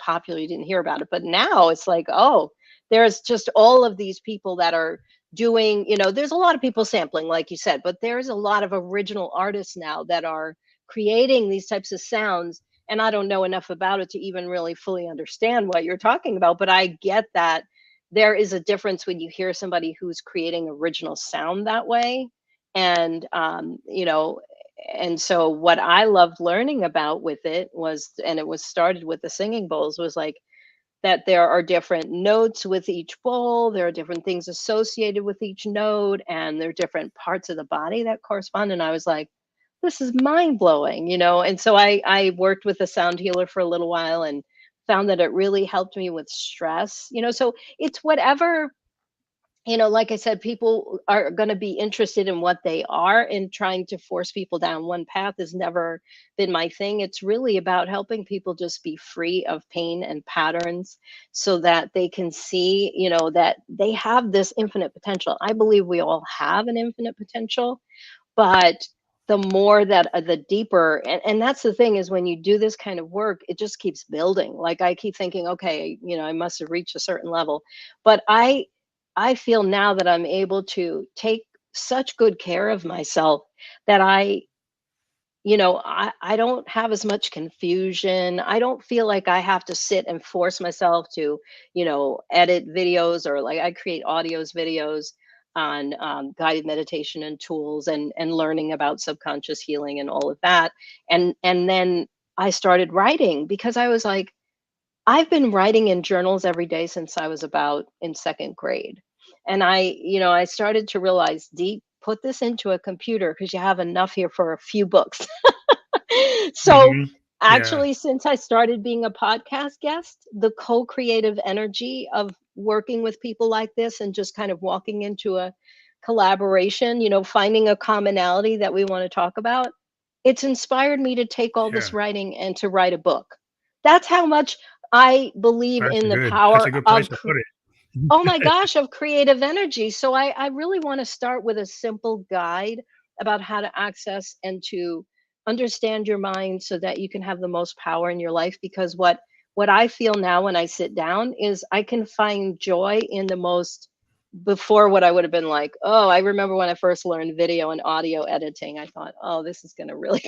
Speaker 2: popular. You didn't hear about it. But now it's like, oh, there's just all of these people that are doing, there's a lot of people sampling, like you said, but there's a lot of original artists now that are creating these types of sounds. And I don't know enough about it to even really fully understand what you're talking about, but I get that there is a difference when you hear somebody who's creating original sound that way. And and so what I loved learning about with it was, and it was started with the singing bowls, was like that there are different notes with each bowl, there are different things associated with each note, and there are different parts of the body that correspond. And I was like, this is mind blowing, and so I worked with a sound healer for a little while and found that it really helped me with stress. So it's whatever, like I said, people are going to be interested in what they are, and trying to force people down one path has never been my thing. It's really about helping people just be free of pain and patterns so that they can see, that they have this infinite potential. I believe we all have an infinite potential, but the more that the deeper, and that's the thing, is when you do this kind of work, it just keeps building. Like I keep thinking, okay, I must have reached a certain level, but I feel now that I'm able to take such good care of myself that I don't have as much confusion. I don't feel like I have to sit and force myself to, edit videos, or like I create videos on guided meditation and tools, and learning about subconscious healing and all of that. And then I started writing because I was like, I've been writing in journals every day since I was about in second grade. And I started to realize, deep, put this into a computer because you have enough here for a few books. So
Speaker 1: Hmm. Yeah.
Speaker 2: actually, since I started being a podcast guest, the co-creative energy of working with people like this and just kind of walking into a collaboration, finding a commonality that we want to talk about, it's inspired me to take all this
Speaker 1: Yeah.
Speaker 2: writing and to write a book. That's how much I believe
Speaker 1: That's
Speaker 2: in the
Speaker 1: good. That's a
Speaker 2: power
Speaker 1: good place
Speaker 2: of
Speaker 1: to put it.
Speaker 2: Oh my gosh, of creative energy. So I really want to start with a simple guide about how to access and to understand your mind so that you can have the most power in your life. Because what I feel now when I sit down is I can find joy in the most before what I would have been like, oh, I remember when I first learned video and audio editing, I thought, oh, this is gonna really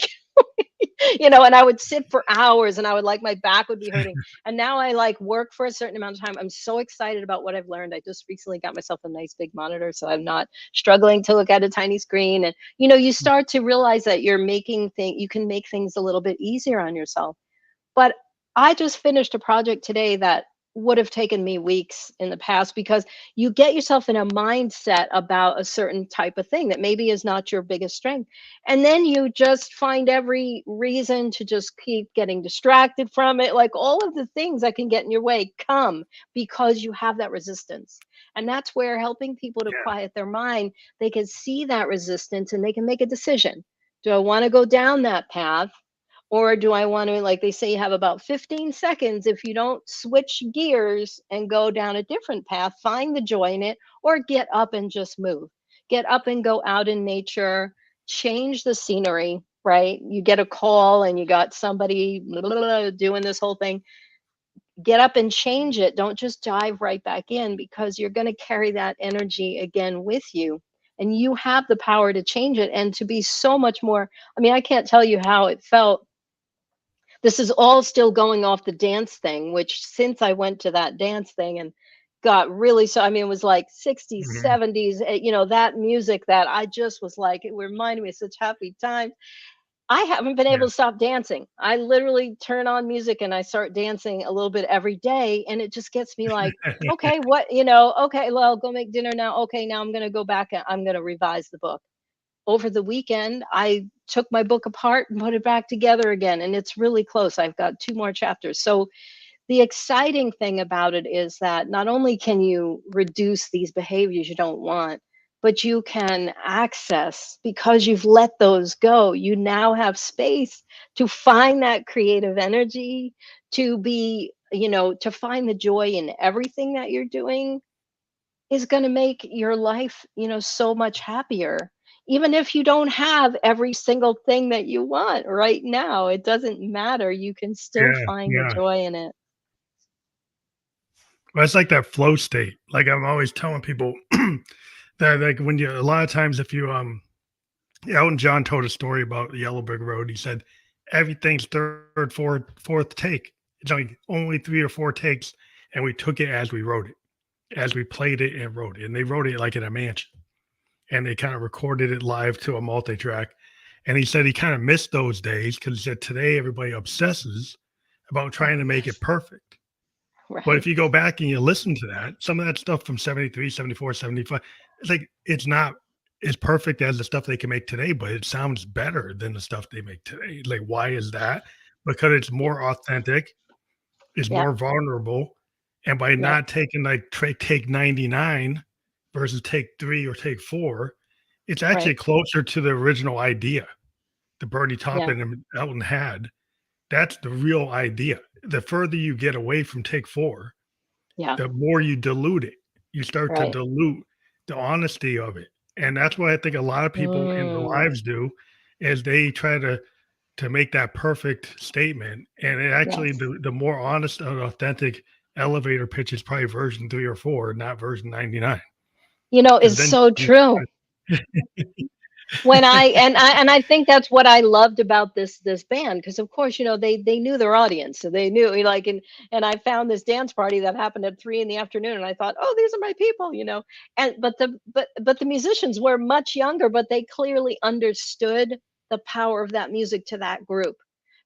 Speaker 2: and I would sit for hours and I would like my back would be hurting. And now I like work for a certain amount of time. I'm so excited about what I've learned. I just recently got myself a nice big monitor so I'm not struggling to look at a tiny screen. And you start to realize that you can make things a little bit easier on yourself. But I just finished a project today that would have taken me weeks in the past because you get yourself in a mindset about a certain type of thing that maybe is not your biggest strength. And then you just find every reason to just keep getting distracted from it. Like all of the things that can get in your way come because you have that resistance. And that's where helping people to
Speaker 1: Yeah.
Speaker 2: quiet their mind, they can see that resistance and they can make a decision. Do I want to go down that path? Or do I want to, like they say, you have about 15 seconds. If you don't switch gears and go down a different path, find the joy in it, or get up and just move. Get up and go out in nature, change the scenery, right? You get a call and you got somebody doing this whole thing. Get up and change it. Don't just dive right back in because you're going to carry that energy again with you. And you have the power to change it and to be so much more. I mean, I can't tell you how it felt. This is all still going off the dance thing, which since I went to that dance thing and got really so I mean, it was like 60s,
Speaker 1: Mhm.
Speaker 2: 70s, that music that I just was like, it reminded me of such happy times. I haven't been
Speaker 1: Yeah.
Speaker 2: able to stop dancing. I literally turn on music and I start dancing a little bit every day. And it just gets me like, okay, okay, well, I'll go make dinner now. Okay, now I'm going to go back and I'm going to revise the book. Over the weekend, I took my book apart and put it back together again, and it's really close. I've got 2 more chapters. So the exciting thing about it is that not only can you reduce these behaviors you don't want, but you can access because you've let those go. You now have space to find that creative energy, to find the joy in everything that you're doing is going to make your life, so much happier. Even if you don't have every single thing that you want right now, it doesn't matter. You can still
Speaker 1: Yeah.
Speaker 2: find the
Speaker 1: Yeah.
Speaker 2: joy in it.
Speaker 1: Well, it's like that flow state. Like I'm always telling people that like when you a lot of times if you Elton John told a story about the Yellow Brick Road. He said everything's third, fourth take. It's like only three or four takes, and we took it as we wrote it, as we played it and wrote it. And they wrote it like in a mansion, and they kind of recorded it live to a multi-track. And he said he kind of missed those days because he said today everybody obsesses about trying
Speaker 2: Oh,
Speaker 1: to make it
Speaker 2: yes.
Speaker 1: perfect. But if
Speaker 2: Right.
Speaker 1: you go back and you listen to that, some of that stuff from 73, 74, 75, it's like it's not as perfect as the stuff they can make today, but it sounds better than the stuff they make today. Like, why is that? Because it's
Speaker 2: Yep.
Speaker 1: more authentic, it's
Speaker 2: Yep.
Speaker 1: more vulnerable. And by
Speaker 2: Yep.
Speaker 1: not taking like take 99 versus take three or take four, it's actually
Speaker 2: Right.
Speaker 1: closer to the original idea that Bernie
Speaker 2: Yeah.
Speaker 1: Taupin and Elton had. That's the real idea. The further you get away from take four,
Speaker 2: Yeah.
Speaker 1: the more you dilute it, you start to
Speaker 2: Right.
Speaker 1: dilute the honesty of it. And that's what I think a lot of people in their
Speaker 2: Mm.
Speaker 1: lives do is they try to make that perfect statement. And it actually
Speaker 2: Yes.
Speaker 1: the more honest and authentic elevator pitch is probably version 3 or 4, not version 99. Because
Speaker 2: It's
Speaker 1: then
Speaker 2: so
Speaker 1: you
Speaker 2: true. When I think that's what I loved about this band, because of course, they knew their audience. So they knew like and I found this dance party that happened at 3 in the afternoon and I thought, oh, these are my people. And but the musicians were much younger, but they clearly understood the power of that music to that group.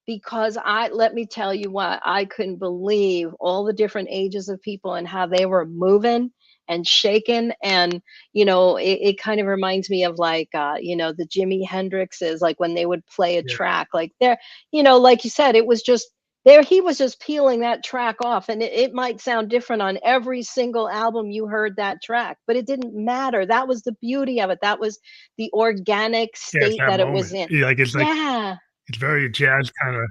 Speaker 2: Because I let me tell you what, I couldn't believe all the different ages of people and how they were moving and shaking. And it kind of reminds me of like the Jimi Hendrixes, like when they would play a
Speaker 1: yeah,
Speaker 2: track like there, like you said, it was just there, he was just peeling that track off, and it might sound different on every single album you heard that track, but it didn't matter. That was the beauty of it. That was the organic
Speaker 1: yeah, it's
Speaker 2: state
Speaker 1: that
Speaker 2: that it was
Speaker 1: moment.
Speaker 2: in.
Speaker 1: Yeah, like
Speaker 2: Yeah.
Speaker 1: it's very jazz kind of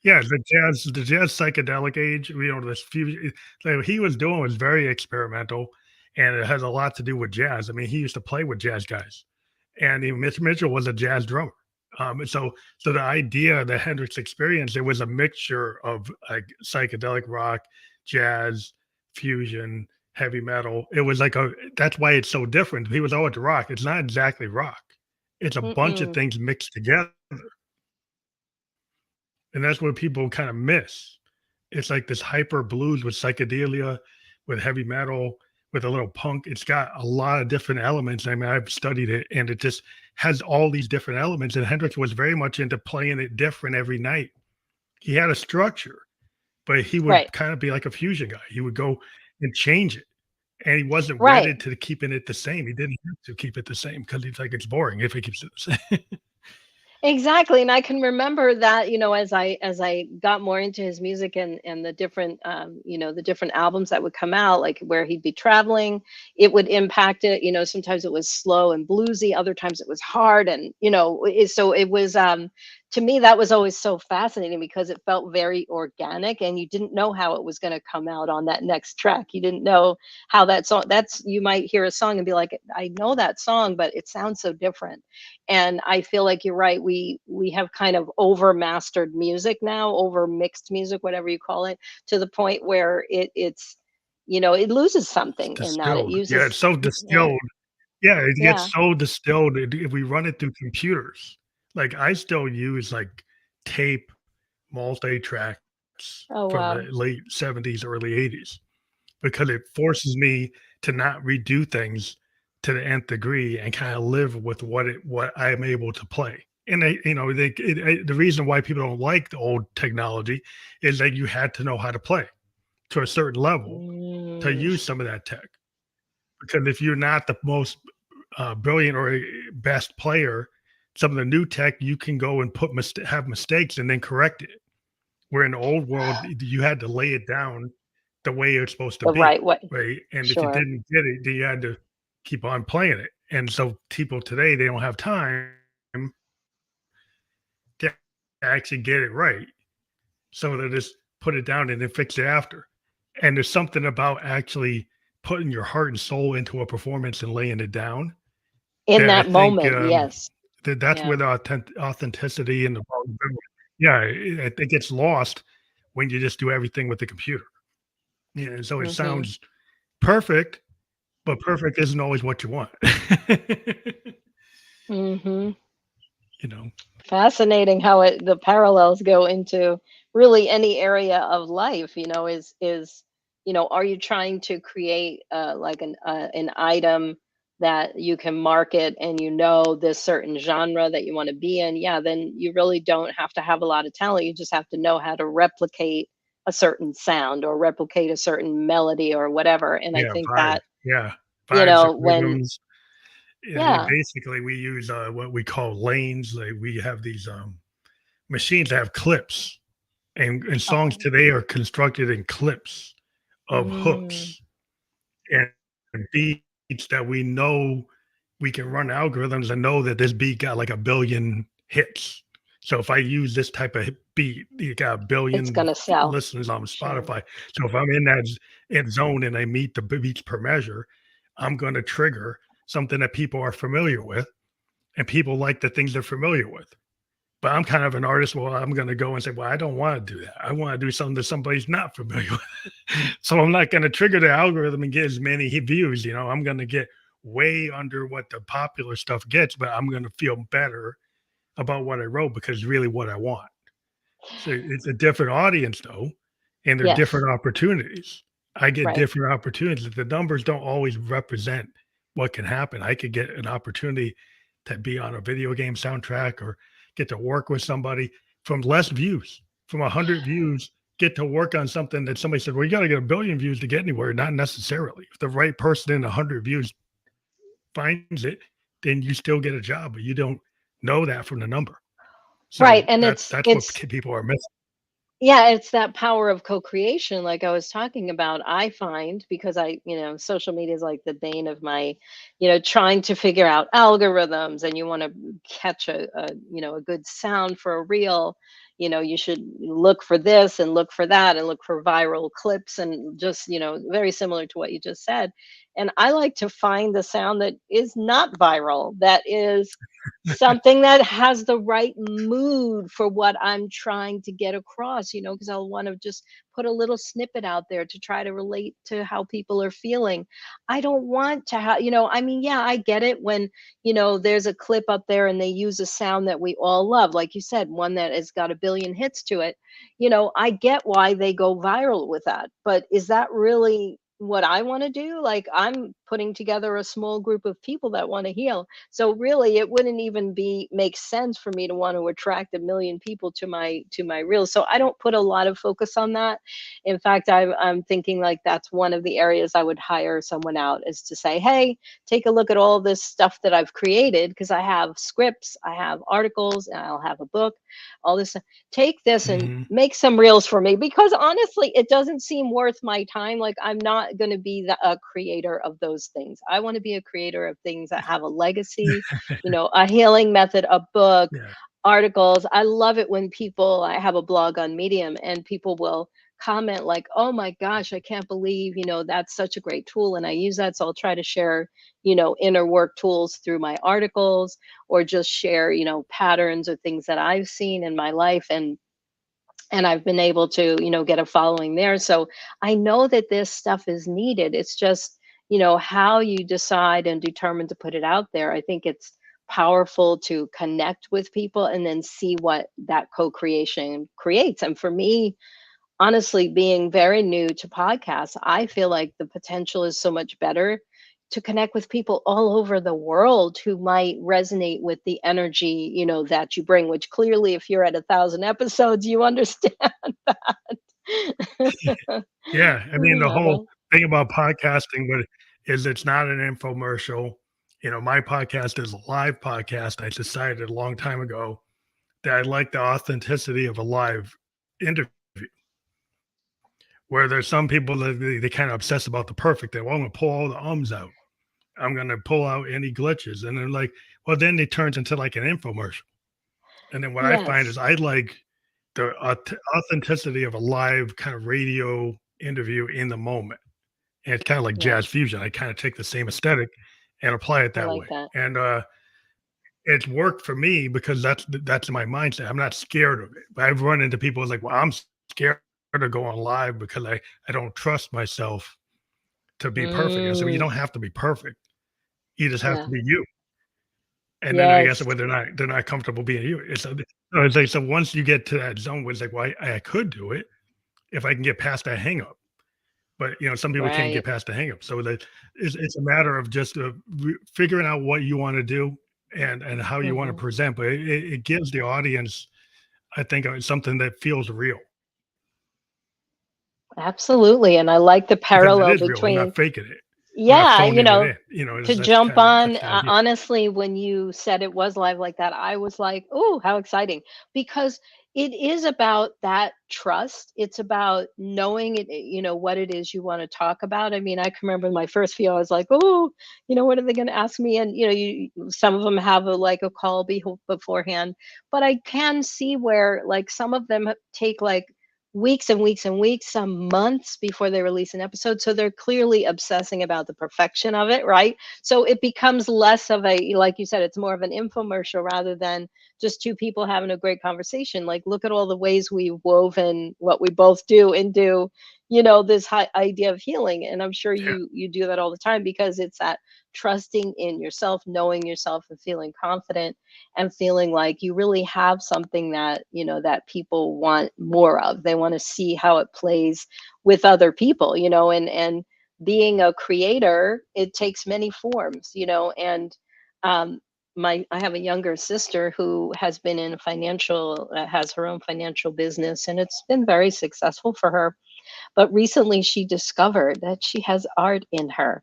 Speaker 1: Yeah, the jazz psychedelic age, this few what he was doing was very experimental, and it has a lot to do with jazz. I mean, he used to play with jazz guys, and Mitch Mitchell was a jazz drummer. So the idea that Hendrix experienced, it was a mixture of like psychedelic rock, jazz, fusion, heavy metal. It was like a that's why it's so different. He was always rock. It's not exactly rock. It's a bunch of
Speaker 2: Mm-mm.
Speaker 1: things mixed together, and that's what people kind of miss. It's like this hyper blues with psychedelia, with heavy metal, with a little punk. It's got a lot of different elements. I mean, I've studied it and it just has all these different elements. And Hendrix was very much into playing it different every night. He had a structure, but he would
Speaker 2: Right.
Speaker 1: kind of be like a fusion guy. He would go and change it. And he wasn't
Speaker 2: Right.
Speaker 1: wedded to keeping it the same. He didn't have to keep it the same because he's like, it's boring if he keeps it the same.
Speaker 2: Exactly, and I can remember that, as I got more into his music and the different, the different albums that would come out, like where he'd be traveling, it would impact it. Sometimes it was slow and bluesy, other times it was hard, and so it was. To me, that was always so fascinating because it felt very organic, and you didn't know how it was going to come out on that next track. You didn't know how that song. You might hear a song and be like, I know that song, but it sounds so different. And I feel like you're right. We have kind of over mastered music now, over mixed music, whatever you call it, to the point where it loses
Speaker 1: It's
Speaker 2: something in that it
Speaker 1: distilled. Yeah,
Speaker 2: uses.
Speaker 1: it's so
Speaker 2: Yeah.
Speaker 1: distilled. Yeah, it
Speaker 2: Yeah.
Speaker 1: gets so distilled, if we run it through computers. Like, I still use, like, tape multi-tracks
Speaker 2: Oh,
Speaker 1: from the
Speaker 2: wow.
Speaker 1: late '70s, early '80s, because it forces me to not redo things to the nth degree and kinda live with what I'm able to play. And the reason why people don't like the old technology is that you had to know how to play to a certain level to
Speaker 2: Mm,
Speaker 1: use some of that tech, because if you're not the most brilliant or best player, some of the new tech you can go and have mistakes and then correct it. Where in the old world, you had to lay it down the way it's supposed to
Speaker 2: the
Speaker 1: be,
Speaker 2: right way.
Speaker 1: right? And if you
Speaker 2: Sure.
Speaker 1: didn't get it, then you had to keep on playing it. And so people today, they don't have time to actually get it right. So they just put it down and then fix it after. And there's something about actually putting your heart and soul into a performance and laying it down
Speaker 2: In
Speaker 1: that I
Speaker 2: that
Speaker 1: think,
Speaker 2: moment, yes.
Speaker 1: that's
Speaker 2: Yeah.
Speaker 1: where the authenticity and the vulnerability, yeah, I think it's lost when you just do everything with the computer. Yeah, so it
Speaker 2: Hmm.
Speaker 1: sounds perfect, but perfect isn't always what you want.
Speaker 2: Hmm.
Speaker 1: You know?
Speaker 2: Fascinating how the parallels go into really any area of life. Are you trying to create like an item that you can market, and this certain genre that you want to be in? Yeah, then you really don't have to have a lot of talent. You just have to know how to replicate a certain sound or replicate a certain melody or whatever. And I
Speaker 1: Yeah,
Speaker 2: think
Speaker 1: vibe.
Speaker 2: that,
Speaker 1: Yeah, vibes and
Speaker 2: when
Speaker 1: rhythms. Yeah,
Speaker 2: yeah.
Speaker 1: basically, we use, what we call lanes. Like, we have these, machines that have clips, and songs
Speaker 2: Okay.
Speaker 1: today are constructed in clips of
Speaker 2: Mm,
Speaker 1: hooks and beats that we know we can run algorithms and know that this beat got like a billion hits. So if I use this type of beat, you got a
Speaker 2: it's
Speaker 1: billion
Speaker 2: gonna sell.
Speaker 1: listens on
Speaker 2: Sure.
Speaker 1: Spotify. So if I'm in that zone and I meet the beats per measure, I'm going to trigger something that people are familiar with, and people like the things they're familiar with. But I'm kind of an artist. Well, I'm going to go and say, well, I don't want to do that. I want to do something that somebody's not familiar with. So I'm not going to trigger the algorithm and get as many views. I'm going to get way under what the popular stuff gets, but I'm going to feel better about what I wrote because it's really what I want. So it's a different audience though, and they're
Speaker 2: Yes.
Speaker 1: different opportunities. I get
Speaker 2: Right.
Speaker 1: different opportunities. The numbers don't always represent what can happen. I could get an opportunity to be on a video game soundtrack or get to work with somebody from less views, from 100 views, get to work on something that somebody said, well, you got to get a billion views to get anywhere. Not necessarily. If the right person in 100 views finds it, then you still get a job, but you don't know that from the number.
Speaker 2: Right,
Speaker 1: So
Speaker 2: and
Speaker 1: that's what people are missing.
Speaker 2: yeah, it's that power of co-creation like I was talking about. I find, because social media is like the bane of my, trying to figure out algorithms, and you want to catch a good sound for a reel. you should look for this and look for that and look for viral clips, and just, very similar to what you just said. And I like to find the sound that is not viral, that is something that has the right mood for what I'm trying to get across, because I'll want to just put a little snippet out there to try to relate to how people are feeling. I don't want to have, I mean, yeah, I get it when, there's a clip up there and they use a sound that we all love, like you said, one that has got a billion hits to it. I get why they go viral with that, but is that really what I want to do? Like, I'm putting together a small group of people that want to heal. So really, it wouldn't even be make sense for me to want to attract a million people to my reel. So I don't put a lot of focus on that. In fact, I'm thinking like that's one of the areas I would hire someone out, is to say, hey, take a look at all this stuff that I've created, because I have scripts, I have articles, and I'll have a book, all this. Take this and
Speaker 1: Hmm.
Speaker 2: make some reels for me, because honestly, it doesn't seem worth my time. Like, I'm not going to be a creator of those things. I want to be a creator of things that have a legacy, a healing method, a book,
Speaker 1: Yeah.
Speaker 2: articles. I love it when people, I have a blog on Medium, and people will comment like, oh my gosh, I can't believe, that's such a great tool. And I use that. So I'll try to share, inner work tools through my articles, or just share, patterns or things that I've seen in my life. And I've been able to, get a following there. So I know that this stuff is needed. It's just, how you decide and determine to put it out there. I think it's powerful to connect with people and then see what that co-creation creates. And for me, honestly, being very new to podcasts, I feel like the potential is so much better to connect with people all over the world who might resonate with the energy, that you bring, which clearly, if you're at 1,000 episodes, you understand that.
Speaker 1: Yeah. I mean, the
Speaker 2: Yeah,
Speaker 1: whole
Speaker 2: well,
Speaker 1: thing about podcasting is it's not an infomercial. My podcast is a live podcast. I decided a long time ago that I like the authenticity of a live interview, where there's some people that they kind of obsess about the perfect. They want to pull all the ums out. I'm going to pull out any glitches. And then, like, well, then it turns into like an infomercial. And then what I find
Speaker 2: yes.
Speaker 1: is I like the authenticity of a live kind of radio interview in the moment. And it's kind of like
Speaker 2: Yeah,
Speaker 1: jazz fusion. I kind of take the same aesthetic and apply it
Speaker 2: I
Speaker 1: that
Speaker 2: like
Speaker 1: way.
Speaker 2: that.
Speaker 1: And it's worked for me because that's my mindset. I'm not scared of it. But I've run into people who's like, well, I'm scared to go on live because I don't trust myself to be perfect. I said, well, you
Speaker 2: Mm,
Speaker 1: don't have to be perfect. You just have to
Speaker 2: yeah.
Speaker 1: be you. And then I guess
Speaker 2: Yes.
Speaker 1: when they're not comfortable being you, it's like so once you get to that zone where it's like, well, I could do it if I can get past that hang up. But some people can't get
Speaker 2: Right.
Speaker 1: past the hang up. So that it's a matter of just figuring out what you want to do and how you want to
Speaker 2: Hmm.
Speaker 1: present. But it gives the audience, I think, something that feels real
Speaker 2: Absolutely. And I like the
Speaker 1: because it
Speaker 2: parallel
Speaker 1: is real. I'm
Speaker 2: between,
Speaker 1: not faking it. I'm not
Speaker 2: yeah,
Speaker 1: phoning it in.
Speaker 2: to
Speaker 1: That's
Speaker 2: jump
Speaker 1: kind of
Speaker 2: on,
Speaker 1: that's the idea.
Speaker 2: honestly, when you said it was live like that, I was like, oh, how exciting. Because it is about that trust. It's about knowing it, what it is you want to talk about. I mean, I can remember my first few, I was like, oh, what are they going to ask me? And, some of them have like a call beforehand, but I can see where like some of them take like weeks and weeks and weeks, some months before they release an episode. So they're clearly obsessing about the perfection of it, right? So it becomes less of a, like you said, it's more of an infomercial rather than just two people having a great conversation. Like, look at all the ways we've woven what we both do into, this high idea of healing. And I'm sure
Speaker 1: Yeah,
Speaker 2: you do that all the time, because it's that trusting in yourself, knowing yourself, and feeling confident, and feeling like you really have something that that people want more of. They want to see how it plays with other people, and being a creator, it takes many forms, and um I have a younger sister who has been in financial, has her own financial business, and it's been very successful for her. But recently she discovered that she has art in her.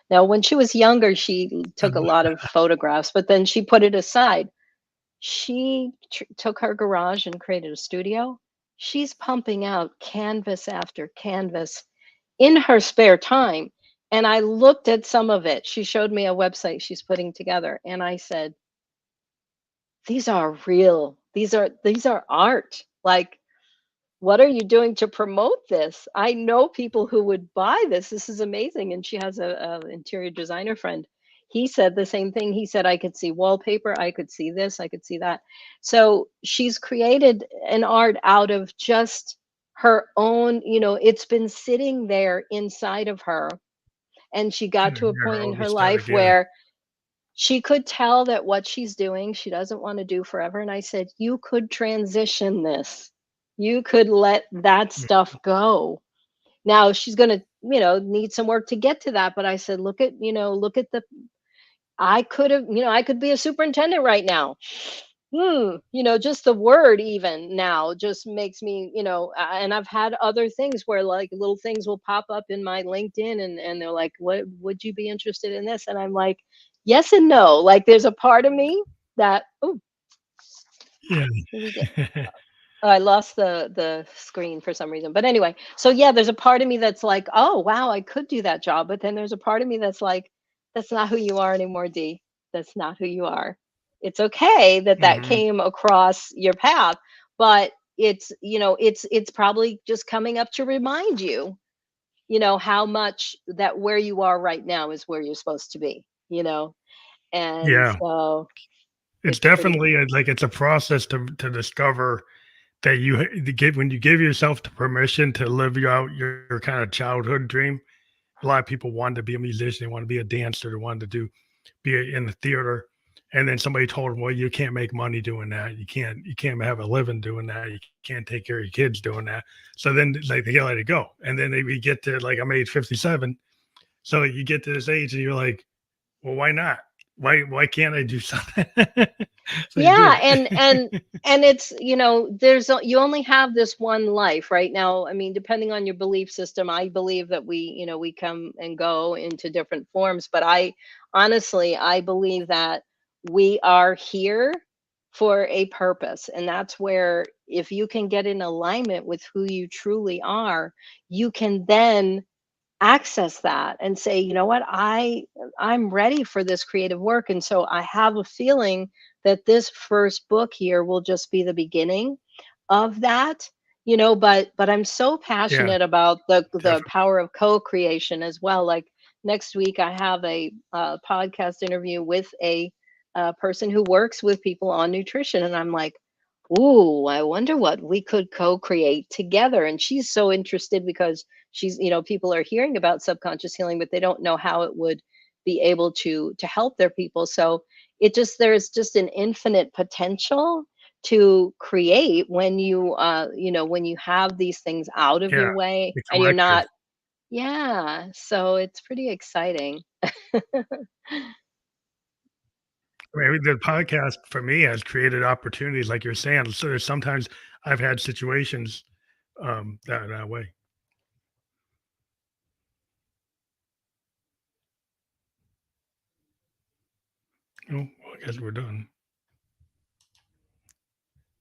Speaker 2: Now, when she was younger, she took a lot of photographs, but then she put it aside. She took her garage and created a studio. She's pumping out canvas after canvas in her spare time. And I looked at some of it. She showed me a website she's putting together. And I said, these are real. These are art. Like, what are you doing to promote this? I know people who would buy this. This is amazing. And she has a interior designer friend. He said the same thing. He said, I could see wallpaper, I could see this, I could see that. So she's created an art out of just her own, it's been sitting there inside of her. And she got to a
Speaker 1: Yeah,
Speaker 2: point in
Speaker 1: all
Speaker 2: her
Speaker 1: this static,
Speaker 2: life
Speaker 1: yeah.
Speaker 2: where she could tell that what she's doing, she doesn't want to do forever. And I said, you could transition this. You could let that
Speaker 1: Mm,
Speaker 2: stuff go. Now she's going to, need some work to get to that. But I said, look at I could have, I could be a superintendent right now. Just the word even now just makes me, and I've had other things where like little things will pop up in my LinkedIn and they're like, what would you be interested in this? And I'm like, yes and no. Like there's a part of me that, oh,
Speaker 1: yeah.
Speaker 2: here we go. Oh, I lost the screen for some reason. But anyway, so yeah, there's a part of me that's like, "Oh, wow, I could do that job." But then there's a part of me that's like, "That's not who you are anymore, D. That's not who you are." It's okay that that
Speaker 1: Mhm.
Speaker 2: came across your path, but it's probably just coming up to remind you, how much that where you are right now is where you're supposed to be, And
Speaker 1: Yeah.
Speaker 2: so
Speaker 1: It's
Speaker 2: it's pretty
Speaker 1: definitely like it's a process to discover that to get when you give yourself the permission to live out your kind of childhood dream. A lot of people want to be a musician, they want to be a dancer, they want to in the theater, and then somebody told them, "Well, you can't make money doing that. You can't have a living doing that. You can't take care of your kids doing that." So then, like they let it go, and then we get to like I'm age 57, so you get to this age, and you're like, "Well, why not? Why can't I do something?" So you do
Speaker 2: Yeah, and
Speaker 1: it.
Speaker 2: and and it's, you only have this one life right now. I mean, depending on your belief system, I believe that we come and go into different forms, but I believe that we are here for a purpose. And that's where if you can get in alignment with who you truly are, you can then access that and say, you know what, I'm ready for this creative work. And so I have a feeling that this first book here will just be the beginning of that, but I'm so
Speaker 1: Yeah,
Speaker 2: passionate about the
Speaker 1: definitely.
Speaker 2: power of co-creation as well. Like next week I have a podcast interview with a person who works with people on nutrition, and I'm like, ooh, I wonder what we could co-create together. And she's so interested because people are hearing about subconscious healing, but they don't know how it would be able to help their people. So there's just an infinite potential to create when when you have these things out of
Speaker 1: Yeah,
Speaker 2: your way
Speaker 1: the
Speaker 2: and you're
Speaker 1: collective.
Speaker 2: not. Yeah, so it's pretty exciting.
Speaker 1: I mean, the podcast for me has created opportunities, like you're saying. So there's sometimes I've had situations that way. Oh, well, I guess we're done.